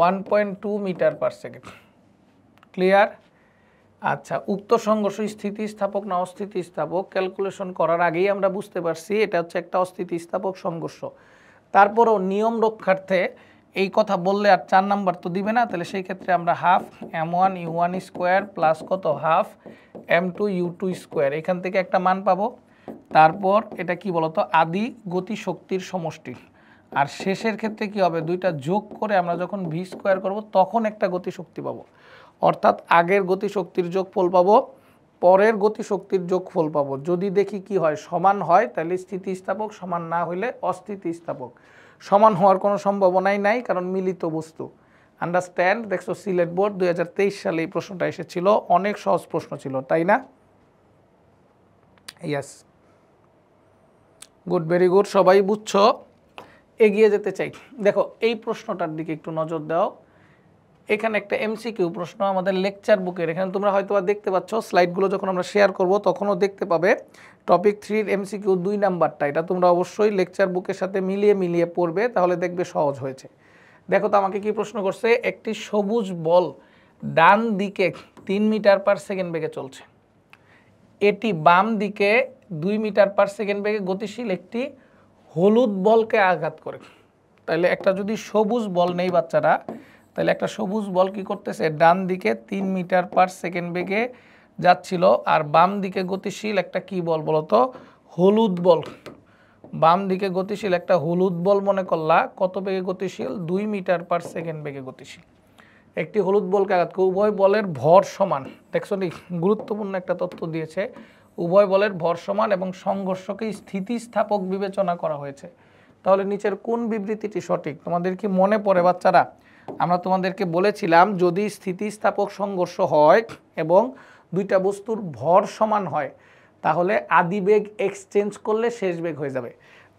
1.2 মিটার পার সেকেন্ড। ক্লিয়ার? আচ্ছা, উক্ত সংঘর্ষ স্থিতিস্থাপক না অস্থিতিস্থাপক ক্যালকুলেশন করার আগেই আমরা বুঝতে পারছি এটা হচ্ছে একটা অস্থিতিস্থাপক সংঘর্ষ। তারপরও নিয়ম রক্ষার্থে এই কথা বললে আর 4 নাম্বার তো দিবে না, তাহলে সেই ক্ষেত্রে আমরা হাফ m1u1 স্কোয়ার প্লাস কত হাফ m2u2 স্কোয়ার, এখান থেকে একটা মান পাবো। তারপর এটা কি বলতো? আদি গতিশক্তির সমষ্টি। আর শেষের ক্ষেত্রে কি হবে? দুইটা যোগ করে আমরা যখন ভি স্কোয়ার করবো তখন একটা গতিশক্তি পাবো। অর্থাৎ আগের গতিশক্তির যোগফল পাবো, পরের গতিশক্তির যোগফল পাবো। যদি দেখি কি হয়, সমান হয়, তাহলে স্থিতিস্থাপক, সমান না হইলে অস্থিতিস্থাপক। সমান হওয়ার কোনো সম্ভাবনাই নাই, কারণ মিলিত বস্তু। আন্ডারস্ট্যান্ড? দেখছো সিলেট বোর্ড 2023 সালে এই প্রশ্নটা এসেছিল, অনেক সহজ প্রশ্ন ছিল, তাই না? ইয়েস, গুড, ভেরি গুড, সবাই বুঝছো। এগিয়ে যেতে চাই। দেখো এই প্রশ্নটার দিকে একটু নজর দাও। এখানে একটা এমসিকিউ প্রশ্ন আমাদের লেকচার বুকের, এখানে তোমরা হয়তো দেখতে পাচ্ছ স্লাইডগুলো যখন আমরা শেয়ার করব তখনও দেখতে পাবে। টপিক 3 এমসিকিউ 2 নাম্বারটা, এটা তোমরা অবশ্যই লেকচার বুকের সাথে মিলিয়ে পড়বে, তাহলে দেখবে সহজ হয়েছে। দেখো তো আমাকে কি প্রশ্ন করছে, একটি সবুজ বল ডান দিকে 3 মিটার পার সেকেন্ড বেগে চলছে, এটি বাম দিকে 2 মিটার পার সেকেন্ড বেগে গতিশীল একটি হলুদ বলকে আঘাত করে। তাহলে একটা যদি সবুজ বল নেই বাচ্চারা, তাহলে একটা সবুজ বল কি করতেছে, ডান দিকে 3 মিটার পার সেকেন্ড বেগে যাচ্ছিল, আর বাম দিকে গতিশীল একটা কি বল বলতো? হলুদ বল। বাম দিকে গতিশীল একটা হলুদ বল মনে করলা, কত বেগে গতিশীল? 2 মিটার পার সেকেন্ড বেগে গতিশীল একটি হলুদ বলকে আঘাত করে। উভয় বলের ভর সমান। দেখছো নি, গুরুত্বপূর্ণ একটা তথ্য দিয়েছে, উভয় বলের ভর সমান এবং সংঘর্ষকে স্থিতিস্থাপক বিবেচনা করা হয়েছে। তাহলে নিচের কোন বিবৃতিটি সঠিক? তোমাদের কি মনে পড়ে বাচ্চারা? আমরা তোমাদেরকে বলেছিলাম যদি স্থিতিস্থাপক সংঘর্ষ হয় এবং দুইটা বস্তুর ভর সমান হয়, তাহলে আদি বেগ এক্সচেঞ্জ করলে শেষ বেগ হয়ে যাবে।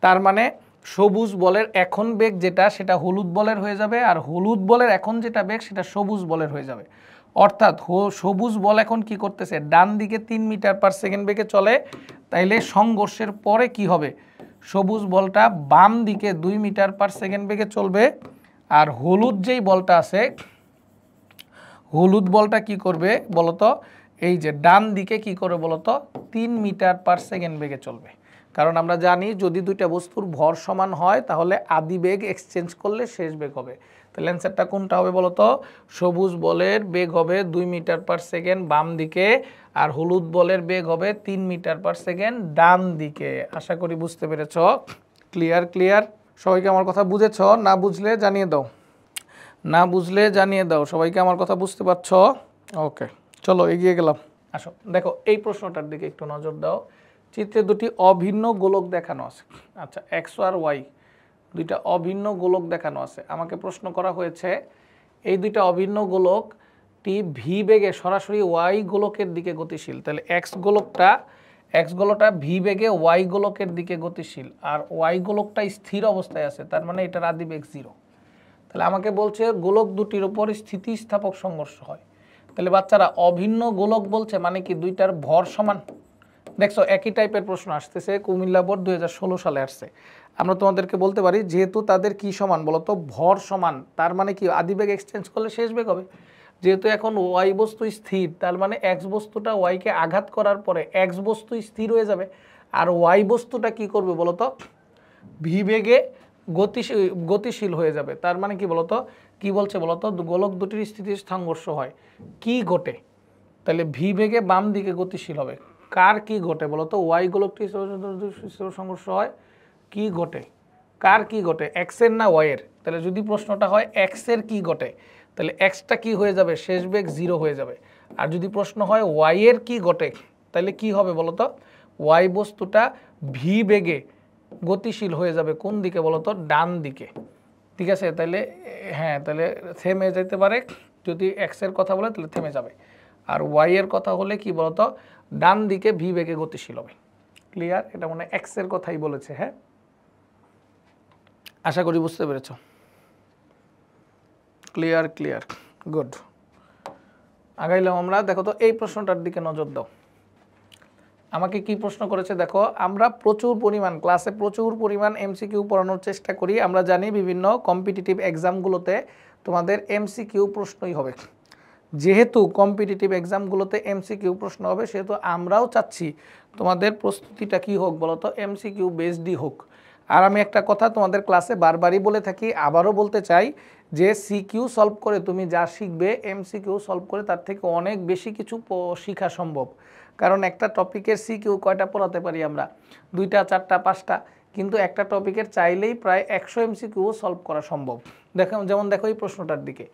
তার মানে সবুজ বলের এখন বেগ যেটা সেটা হলুদ বলের হয়ে যাবে, আর হলুদ বলের এখন যেটা বেগ সেটা সবুজ বলের হয়ে যাবে। অর্থাৎ সবুজ বল এখন কি করতেছে, ডান দিকে 3 মিটার পার সেকেন্ড বেগে চলে, তাইলে সংঘর্ষের পরে কি হবে, সবুজ বলটা বাম দিকে 2 মিটার পার সেকেন্ড বেগে চলবে, আর হলুদ যেই বলটা আছে, হলুদ বলটা কি করবে বলতো, এই যে ডান দিকে কি করে বলতো 3 মিটার পার সেকেন্ড বেগে চলবে। কারণ আমরা জানি যদি দুইটা বস্তুর ভর সমান হয় তাহলে আদি বেগ এক্সচেঞ্জ করলে শেষ বেগ হবে। তাহলে অ্যান্সারটা কোনটা হবে বলতো, সবুজ বলের বেগ হবে 2 মিটার পার সেকেন্ড বাম দিকে, আর হলুদ বলের বেগ হবে 3 মিটার পার সেকেন্ড ডান দিকে। আশা করি বুঝতে পেরেছ। ক্লিয়ার ক্লিয়ার, সবাইকে আমার কথা বুঝেছ? না বুঝলে জানিয়ে দাও, না বুঝলে জানিয়ে দাও। সবাইকে আমার কথা বুঝতে পারছ? ওকে, চলো এগিয়ে গেলাম। আসো দেখো এই প্রশ্নটার দিকে একটু নজর দাও। চিত্রে দুটি অভিন্ন গোলক দেখানো আছে। আচ্ছা, এক্স আর ওয়াই দুইটা অভিন্ন গোলক দেখানো আছে। আমাকে প্রশ্ন করা হয়েছে এই দুইটা অভিন্ন গোলকটি ভি বেগে সরাসরি ওয়াই গোলকের দিকে গতিশীল। তাহলে এক্স গোলকটা ভি বেগে ওয়াই গোলকের দিকে গতিশীল, আর ওয়াই গোলকটা স্থির অবস্থায় আছে, তার মানে এটার আদি বেগ 0। তাহলে আমাকে বলছে গোলক দুটির উপর স্থিতিস্থাপক সংঘর্ষ হয়। তাহলে বাচ্চারা অভিন্ন গোলক বলছে মানে কি দুইটার ভর সমান। দেখছো একই টাইপের প্রশ্ন আসতেছে, কুমিল্লা বোর্ড 2016 সালে আসছে। আমরা তোমাদেরকে বলতে পারি যেহেতু তাদের কি সমান বলতো, ভর সমান, তার মানে কি আদি বেগ এক্সচেঞ্জ করলে শেষ বেগ হবে। যেহেতু এখন ওয়াই বস্তু স্থির, তার মানে এক্স বস্তুটা ওয়াইকে আঘাত করার পরে এক্স বস্তু স্থির হয়ে যাবে, আর ওয়াই বস্তুটা কি করবে বলতো, ভি বেগে গতিশীল হয়ে যাবে। তার মানে কি বলতো, কি বলছে বলতো, গোলক দুটির স্থিতির সংঘর্ষ হয়, কি ঘটে, তাহলে ভি বেগে বাম দিকে গতিশীল হবে। কার কি ঘটে বলতো, ওয়াই গোলকটি সংঘর্ষ হয়, কি ঘটে, কার কি ঘটে, এক্সের না ওয়াইয়ের? তাহলে যদি প্রশ্নটা হয় এক্সের কি ঘটে, তাহলে এক্সটা কি হয়ে যাবে, শেষ বেগ 0 হয়ে যাবে। আর যদি প্রশ্ন হয় ওয়াইয়ের কি ঘটে, তাহলে কি হবে বলতো, ওয়াই বস্তুটা ভি বেগে গতিশীল হয়ে যাবে কোন দিকে বলতো, ডান দিকে। ঠিক আছে, তাহলে হ্যাঁ, তাহলে থেমে যেতে পারে। যদি এক্সের কথা বলে তাহলে থেমে যাবে, আর ওয়াইয়ের কথা হলে কি বলতো, ডান দিকে ভি বেগে গতিশীল হবে। ক্লিয়ার? এটা মনে এক্সের কথাই বলেছে। হ্যাঁ, আশা করি বুঝতে পেরেছ। Clear clear, good. আগাইলাম আমরা। দেখো তো এই প্রশ্নটার দিকে নজর দাও। আমাকে কি প্রশ্ন করেছে দেখো, আমরা প্রচুর পরিমাণ ক্লাসে প্রচুর পরিমাণ এমসিকিউ পড়ানোর চেষ্টা করি। আমরা জানি বিভিন্ন কম্পিটিটিভ এক্সামগুলোতে তোমাদের এমসিকিউ প্রশ্নই হবে। যেহেতু কম্পিটিটিভ এক্সামগুলোতে এমসিকিউ প্রশ্ন হবে, সেহেতু আমরাও চাচ্ছি তোমাদের প্রস্তুতিটা কি হোক বলতো, এমসিকিউ বেসডই হোক। আর আমি একটা কথা তোমাদের ক্লাসে বারবারই বলে থাকি, আবারও বলতে চাই, যে সিকিউ সলভ করে তুমি যা শিখবে এমসিকিউ সলভ করে তার থেকে অনেক বেশি কিছু শেখা সম্ভব। কারণ একটা টপিকের সিকিউ কয়টা পড়াতে পারি আমরা, 2টা 4টা 5টা, কিন্তু একটা টপিকের চাইলেই প্রায় 100 এমসিকিউ সলভ করা সম্ভব। দেখো, যেমন দেখো এই প্রশ্নটার দিকে,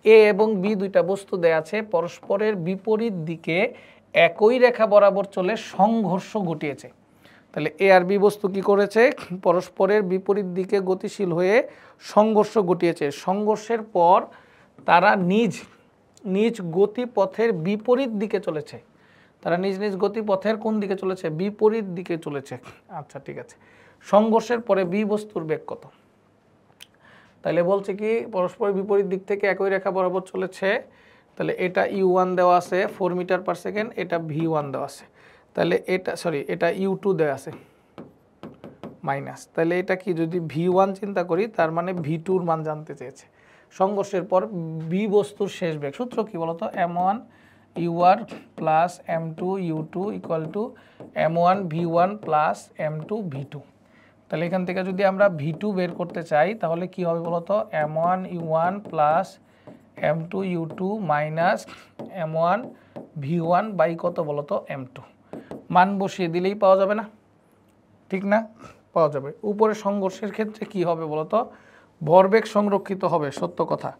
এ এবং বি দুইটা বস্তু দেয়া আছে, পরস্পরের বিপরীত দিকে একই রেখা বরাবর চলে সংঘর্ষ ঘটিয়েছে। তাহলে এ আর বি বস্তু কি করেছে, পরস্পরের বিপরীত দিকে গতিশীল হয়ে সংঘর্ষ ঘটিয়েছে। সংঘর্ষের পর তারা নিজ নিজ গতিপথের বিপরীত দিকে চলেছে। তারা নিজ নিজ গতিপথের কোন দিকে চলেছে, বিপরীত দিকে চলেছে। আচ্ছা ঠিক আছে, সংঘর্ষের পরে বি বস্তুর বেগ কত? তাহলে বলছে কি পরস্পর বিপরীত দিক থেকে একই রেখা বরাবর চলেছে। তাহলে এটা u1 দেওয়া আছে 4 মিটার পার সেকেন্ড, এটা v1 দেওয়া আছে। তাহলে এটা u2 দেওয়া আছে মাইনাস। তাহলে এটা কি, যদি v1 চিন্তা করি তার মানে v2-র মান জানতে চেয়েছে। সংঘর্ষের পর বি বস্তুর শেষ বেগ সূত্র কি বলতো, m1 u1 plus m2 u2 equal to m1 v1 plus m2 v2। তাহলে এখান থেকে যদি আমরা v2 বের করতে চাই তাহলে কি হবে বলতো, m1 u1 plus m2 u2 minus m1 v1 by কত বলতো, m2। মান বসিয়ে দিলেই পাওয়া যাবে না, ঠিক না? পাওয়া যাবে। উপরে সংঘর্ষের ক্ষেত্রে কি হবে বলতো, ভরবেগ সংরক্ষিত হবে, সত্য কথা,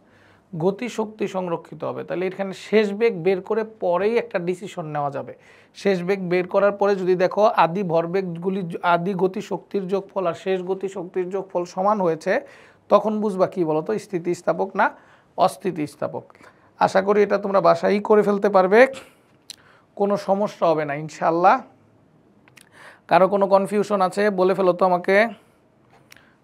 গতি শক্তি সংরক্ষিত হবে। তাহলে এখানে শেষ বেগ বের করে পরেই একটা ডিসিশন নেওয়া যাবে। শেষ বেগ বের করার পরে যদি দেখো আদি ভরবেগগুলি, আদি গতি শক্তির যোগফল আর শেষ গতি শক্তির যোগফল সমান হয়েছে, তখন বুঝবা কি বলতো, স্থিতিস্থাপক না অস্থিতিস্থাপক। আশা করি এটা তোমরা বাসায়ই করে ফেলতে পারবে, কোনো সমস্যা হবে না ইনশাআল্লাহ। কারো কোনো কনফিউশন আছে বলে ফেলো তো আমাকে।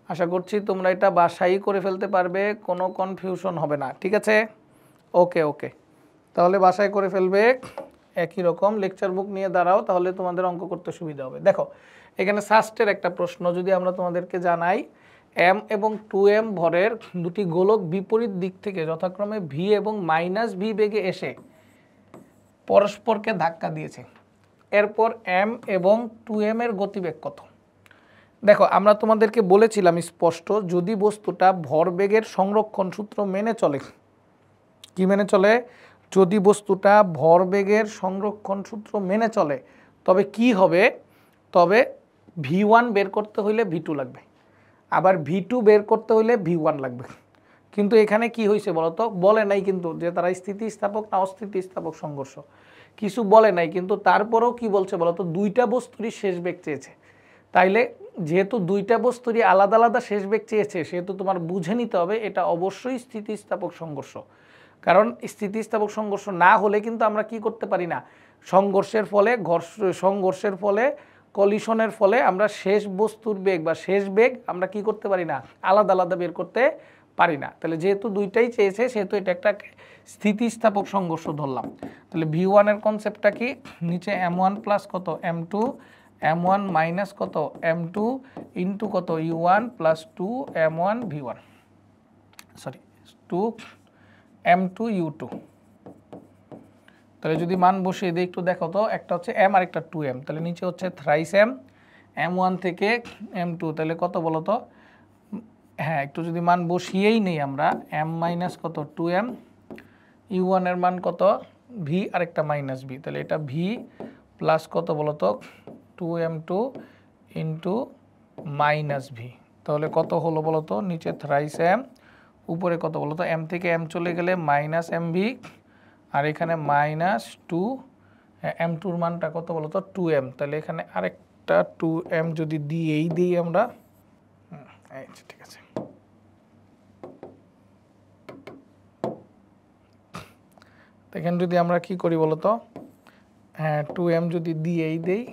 আশা করছি তোমরা এটা বাসায় করে ফেলতে পারবে, কোনো কনফিউশন হবে না, ঠিক আছে? ওকে ওকে, তাহলে বাসায় করে ফেলবে। একই রকম লেকচার বুক নিয়ে দাঁড়াও, তাহলে তোমাদের অঙ্ক করতে সুবিধা হবে। দেখো এখানে সাস্টের একটা প্রশ্ন যদি আমরা তোমাদেরকে জানাই, এম এবং 2m ভরের দুটি গোলক বিপরীত দিক থেকে যথাক্রমে ভি এবং মাইনাস ভি বেগে এসে পরস্পরকে ধাক্কা দিয়েছে, এরপর এম এবং 2m এর গতিবেগ কত? দেখো আমরা তোমাদেরকে বলেছিলাম স্পষ্ট, যদি বস্তুটা ভরবেগের সংরক্ষণ সূত্র মেনে চলে, কি মেনে চলে? যদি বস্তুটা ভরবেগের সংরক্ষণ সূত্র মেনে চলে, তবে কি হবে? তবে v1 বের করতে হইলে v2 লাগবে, আবার v2 বের করতে হইলে v1 লাগবে। কিন্তু এখানে কি হয়েছে বলতো? বলে নাই কিন্তু যে তারা স্থিতিস্থাপক না অস্থিতিস্থাপক সংঘর্ষ, কিছু বলে নাই, কিন্তু তারপরেও কি বলছে বলতো? দুইটা বস্তুরই শেষ বেগ চেয়েছে। তাইলে যেহেতু দুইটা বস্তুরই আলাদা আলাদা শেষ বেগ চেয়েছে, সেহেতু তোমার বুঝে নিতে হবে এটা অবশ্যই স্থিতিস্থাপক সংঘর্ষ। কারণ স্থিতিস্থাপক সংঘর্ষ না হলে কিন্তু আমরা কি করতে পারি না, সংঘর্ষের ফলে কলিশনের ফলে আমরা শেষ বস্তুর বেগ বা শেষ বেগ আমরা কি করতে পারি না, আলাদা আলাদা বের করতে পারি না। তাহলে যেহেতু দুইটাই চেয়েছে, সেহেতু এটা একটা স্থিতিস্থাপক সংঘর্ষ ধরলাম। তাহলে v1 এর কনসেপ্টটা কি? নিচে m1 প্লাস কত m2, m1 মাইনাস কত m2 ইন্টু কত u1 plus 2 m1 v1, sorry 2 m2 u2। তাহলে যদি মান বসিয়ে দিই একটু দেখো তো, একটা হচ্ছে m আর একটা 2m, তাহলে নিচে হচ্ছে থ্রাইস m, m1 থেকে m2, তাহলে কত বলো তো? হ্যাঁ, একটু যদি মান বসিয়েই নেই আমরা, m মাইনাস কত 2m, u1 এর মান কত v আর একটা মাইনাস v, তাহলে এটা v প্লাস কত বলো তো 2m2 ইন্টু মাইনাস v, তাহলে কত হলো বলো তো? নিচে থ্রাইস m, উপরে কত বলো তো? m থেকে m চলে গেলে মাইনাস mv, আর এখানে মাইনাস 2, m2 এর মানটা কত বলো তো? 2m, তাহলে এখানে আরেকটা 2m যদি দিয়েই দিই আমরা, আচ্ছা ঠিক আছে। এখানে যদি আমরা কি করি বলতো, হ্যাঁ 2m যদি দিয়েই দেই,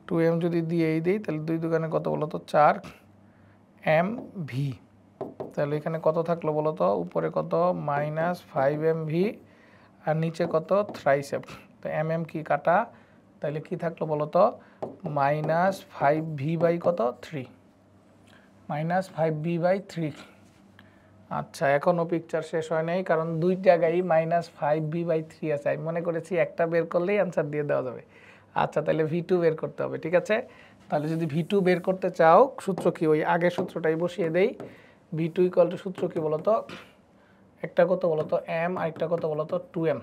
2m যদি দিয়েই দেই, তাহলে 2 দোকানে কত বলতো? 4mv, তাহলে এখানে কত থাকলো বলতো? উপরে কত মাইনাস 5mv আর নিচে কত থ্রাইস m, তো mm কি কাটা, তাহলে কি থাকলো বলতো? মাইনাস 5v বাই কত 3, মাইনাস 5v বাই 3। আচ্ছা এখনও পিকচার শেষ হয় নাই, কারণ দুই জায়গায় মাইনাস 5v বাই 3 আছে। আমি মনে করেছি একটা বের করলেই অ্যান্সার দিয়ে দেওয়া যাবে। আচ্ছা তাহলে v2 বের করতে হবে, ঠিক আছে? তাহলে যদি v2 বের করতে চাও, সূত্র কি? ওই আগের সূত্রটাই বসিয়ে দেই। v2 ইকুয়াল টু সূত্র কি বলতো? একটা কত বলতো m আর একটা কত বলতো 2m,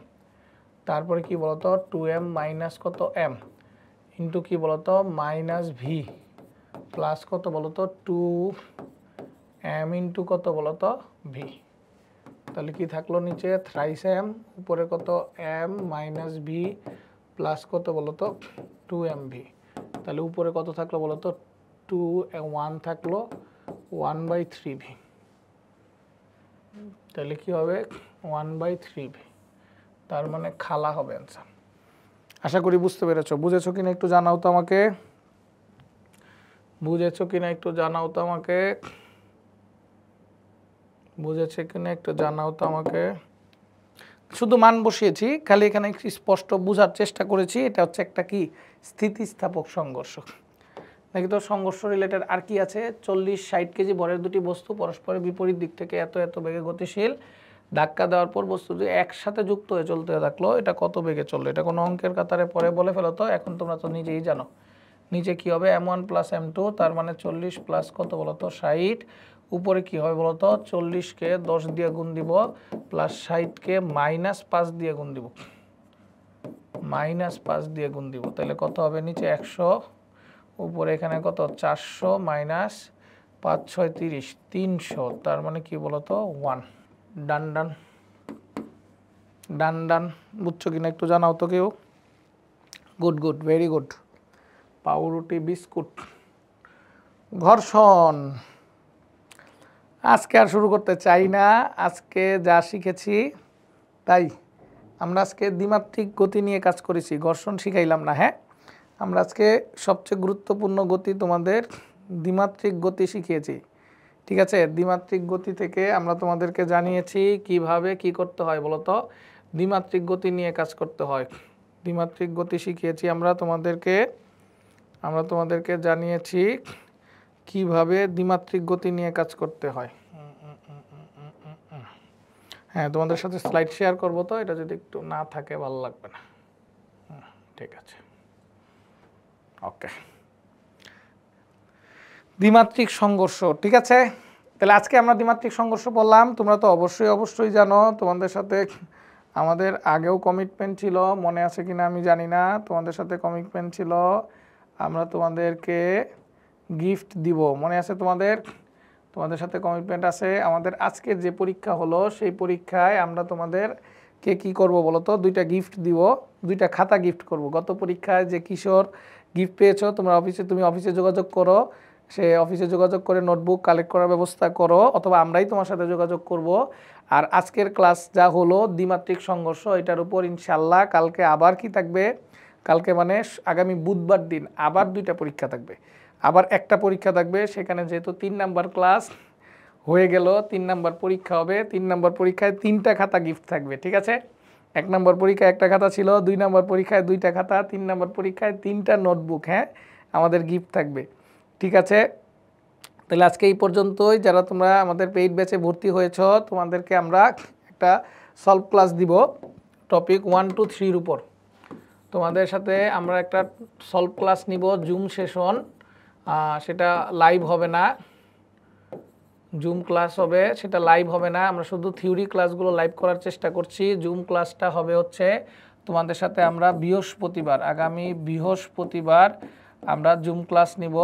তারপরে কি বলতো 2m মাইনাস কত m ইন্টু কি বলতো মাইনাস v প্লাস কত বলতো 2m ইন্টু কত বলতো v, তাহলে কি থাকলো? নিচে থ্রাইস m, উপরে কত m মাইনাস v প্লাস কত বলতো 2mv, তাহলে উপরে কত থাকলো বলতো? 1 থাকলো 1/3v, তাহলে কি হবে? 1/3v, তার মানে খালা হবে অ্যান্সার। আশা করি বুঝতে পেরেছো। বুঝেছো কিনা একটু জানাও তো আমাকে, বুঝেছো কিনা একটু জানাও তো আমাকে, বুঝেছে কিনা একটু জানাও তো আমাকে। শুধু মান বসিয়েছি, খালি এখানে স্পষ্ট বোঝার চেষ্টা করেছি এটা হচ্ছে একটা কি স্থিতিস্থাপক সংঘর্ষ। নাকি তো সংঘর্ষ রিলেটেড আর কি আছে? 40-60 কেজি ভরের দুটি বস্তু পরস্পরের বিপরীত দিক থেকে এত এত বেগে গতিশীল, ধাক্কা দেওয়ার পর বস্তু যদি একসাথে যুক্ত হয়ে চলতে থাকলো, এটা কত বেগে চললো? এটা কোনো অঙ্কের কাতারে পরে বলে ফেলো তো, এখন তোমরা তো নিজেই জানো। নিচে কি হবে? m1 প্লাস m2, তার মানে 40 প্লাস কত বলো তো 60, উপরে কি হবে বলো তো? 40কে 10 দিয়ে গুণ দিব প্লাস 60কে মাইনাস 5 দিয়ে গুণ দিব, মাইনাস 5 দিয়ে গুণ দিব, তাহলে কত হবে? নিচে 100, উপরে এখানে কত 400 মাইনাস 5 6 30, 300, তার মানে কি বলতো 1। ডান ডান ডান ডান, বুঝছো কিনা একটু জানাও তো কেউ। Good good, very good. পাউরুটি বিস্কুট। ঘর্ষণ আজকে আর শুরু করতে চাই না, আজকে যা শিখেছি তাই। আমরা আজকে দ্বিমাত্রিক গতি নিয়ে কাজ করেছি, ঘর্ষণ শিখাইলাম না। হ্যাঁ, আমরা আজকে সবচেয়ে গুরুত্বপূর্ণ গতি তোমাদের দ্বিমাত্রিক গতি শিখিয়েছি, ঠিক আছে। দ্বিমাত্রিক গতি থেকে আমরা তোমাদেরকে জানিয়েছি কিভাবে কি করতে হয় বলো তো, দ্বিমাত্রিক গতি নিয়ে কাজ করতে হয়। দ্বিমাত্রিক গতি শিখিয়েছি আমরা তোমাদেরকে জানিয়েছি কিভাবে দ্বিমাত্রিক গতি নিয়ে কাজ করতে হয়। হ্যাঁ, তোমাদের সাথে স্লাইড শেয়ার করবো, তো এটা যদি একটু না থাকে ভালো লাগবে না। ঠিক আছে, ওকে। দ্বিমাত্রিক সংঘর্ষ, ঠিক আছে। তাহলে আজকে আমরা দ্বিমাত্রিক সংঘর্ষ বললাম। তোমরা তো অবশ্যই জানো, তোমাদের সাথে আমাদের আগেও কমিটমেন্ট ছিল, মনে আছে কিনা আমি জানি না। তোমাদের সাথে কমিটমেন্ট ছিল আমরা তোমাদেরকে গিফট দিব, মনে আছে তোমাদের সাথে কমিটমেন্ট আছে। আমাদের আজকের যে পরীক্ষা হলো সেই পরীক্ষায় আমরা তোমাদেরকে কি করব বলো তো, 2টা গিফট দিব, 2টা খাতা গিফট করব। গত পরীক্ষায় যে কিশোর গিফট পেয়েছো তুমি অফিসে যোগাযোগ করো, সে অফিসে যোগাযোগ করে নোটবুক কালেক্ট করার ব্যবস্থা করো, অথবা আমরাই তোমার সাথে যোগাযোগ করব। আর আজকের ক্লাস যা হলো দ্বিমাত্রিক সংঘর্ষ, এটার উপর ইনশাল্লাহ কালকে আবার কি থাকবে, কালকে মানে আগামী বুধবার দিন আবার 2টা পরীক্ষা থাকবে, আবার একটা পরীক্ষা থাকবে। সেখানে যেহেতু 3 নাম্বার ক্লাস হয়ে গেল, 3 নাম্বার পরীক্ষা হবে। 3 নাম্বার পরীক্ষায় 3টা খাতা গিফট থাকবে, ঠিক আছে। 1 নম্বর পরীক্ষায় 1টা খাতা ছিল, 2 নম্বর পরীক্ষায় 2টা খাতা, 3 নম্বর পরীক্ষায় 3টা নোটবুক, হ্যাঁ আমাদের গিফট থাকবে, ঠিক আছে। তাহলে আজকে এই পর্যন্তই। যারা তোমরা আমাদের পেইড ব্যাচে ভর্তি হয়েছ তোমাদেরকে আমরা একটা সলভ ক্লাস দিব টপিক 1 to 3 উপর। তোমাদের সাথে আমরা একটা সলভ ক্লাস নিব, জুম সেশন, সেটা লাইভ হবে না, জুম ক্লাস হবে, সেটা লাইভ হবে না। আমরা শুধু থিওরি ক্লাসগুলো লাইভ করার চেষ্টা করছি। জুম ক্লাসটা হবে হচ্ছে তোমাদের সাথে আমরা বৃহস্পতিবার, আগামী বৃহস্পতিবার আমরা জুম ক্লাস নিব।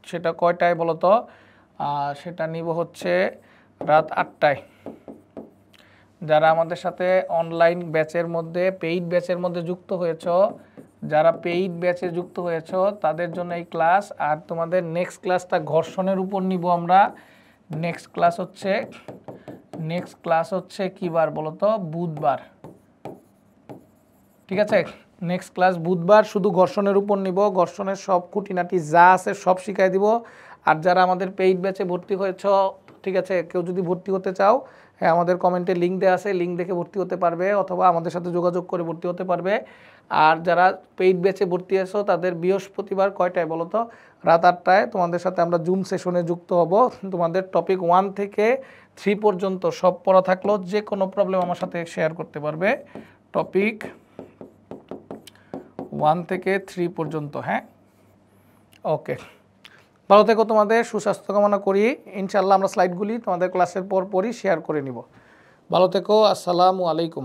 সেটা কয়টায় বলো তো, সেটা নিব হচ্ছে রাত 8টায়। যারা আমাদের সাথে অনলাইন ব্যাচের মধ্যে পেইড ব্যাচের মধ্যে যুক্ত হয়েছ, যারা পেইড ব্যাচে যুক্ত হয়েছ তাদের জন্য এই ক্লাস। আর তোমাদের নেক্সট ক্লাসটা ঘর্ষণের উপর নিব আমরা। নেক্সট ক্লাস হচ্ছে কি বার বলো তো, বুধবার, ঠিক আছে। নেক্সট ক্লাস বুধবার, শুধু ঘর্ষণের উপর নিব। ঘর্ষণের সব খুঁটিনাটি যা আছে সব শিখাই দিব। আর যারা আমাদের পেইড ব্যাচে ভর্তি হয়েছ, ঠিক আছে, কেউ যদি ভর্তি হতে চাও, হ্যাঁ আমাদের কমেন্টে লিঙ্ক দেওয়া আছে, লিঙ্ক দেখে ভর্তি হতে পারবে, অথবা আমাদের সাথে যোগাযোগ করে ভর্তি হতে পারবে। আর যারা পেইড ব্যাচে ভর্তি আছো তাদের বৃহস্পতিবার কয়টায় বলো তো, রাত 8টায় তোমাদের সাথে আমরা জুম সেশনে যুক্ত হব। তোমাদের টপিক 1 থেকে 3 পর্যন্ত সব পড়া থাকলো, যে কোনো প্রবলেম আমার সাথে শেয়ার করতে পারবে। টপিক 1 থেকে 3 পর্যন্ত, হ্যাঁ ওকে। ভালো থেকো, তোমাদের সুস্বাস্থ্য কামনা করি। ইনশাআল্লাহ আমরা স্লাইডগুলি তোমাদের ক্লাসের পরই শেয়ার করে নিব। ভালো থেকো, আসসালামু আলাইকুম।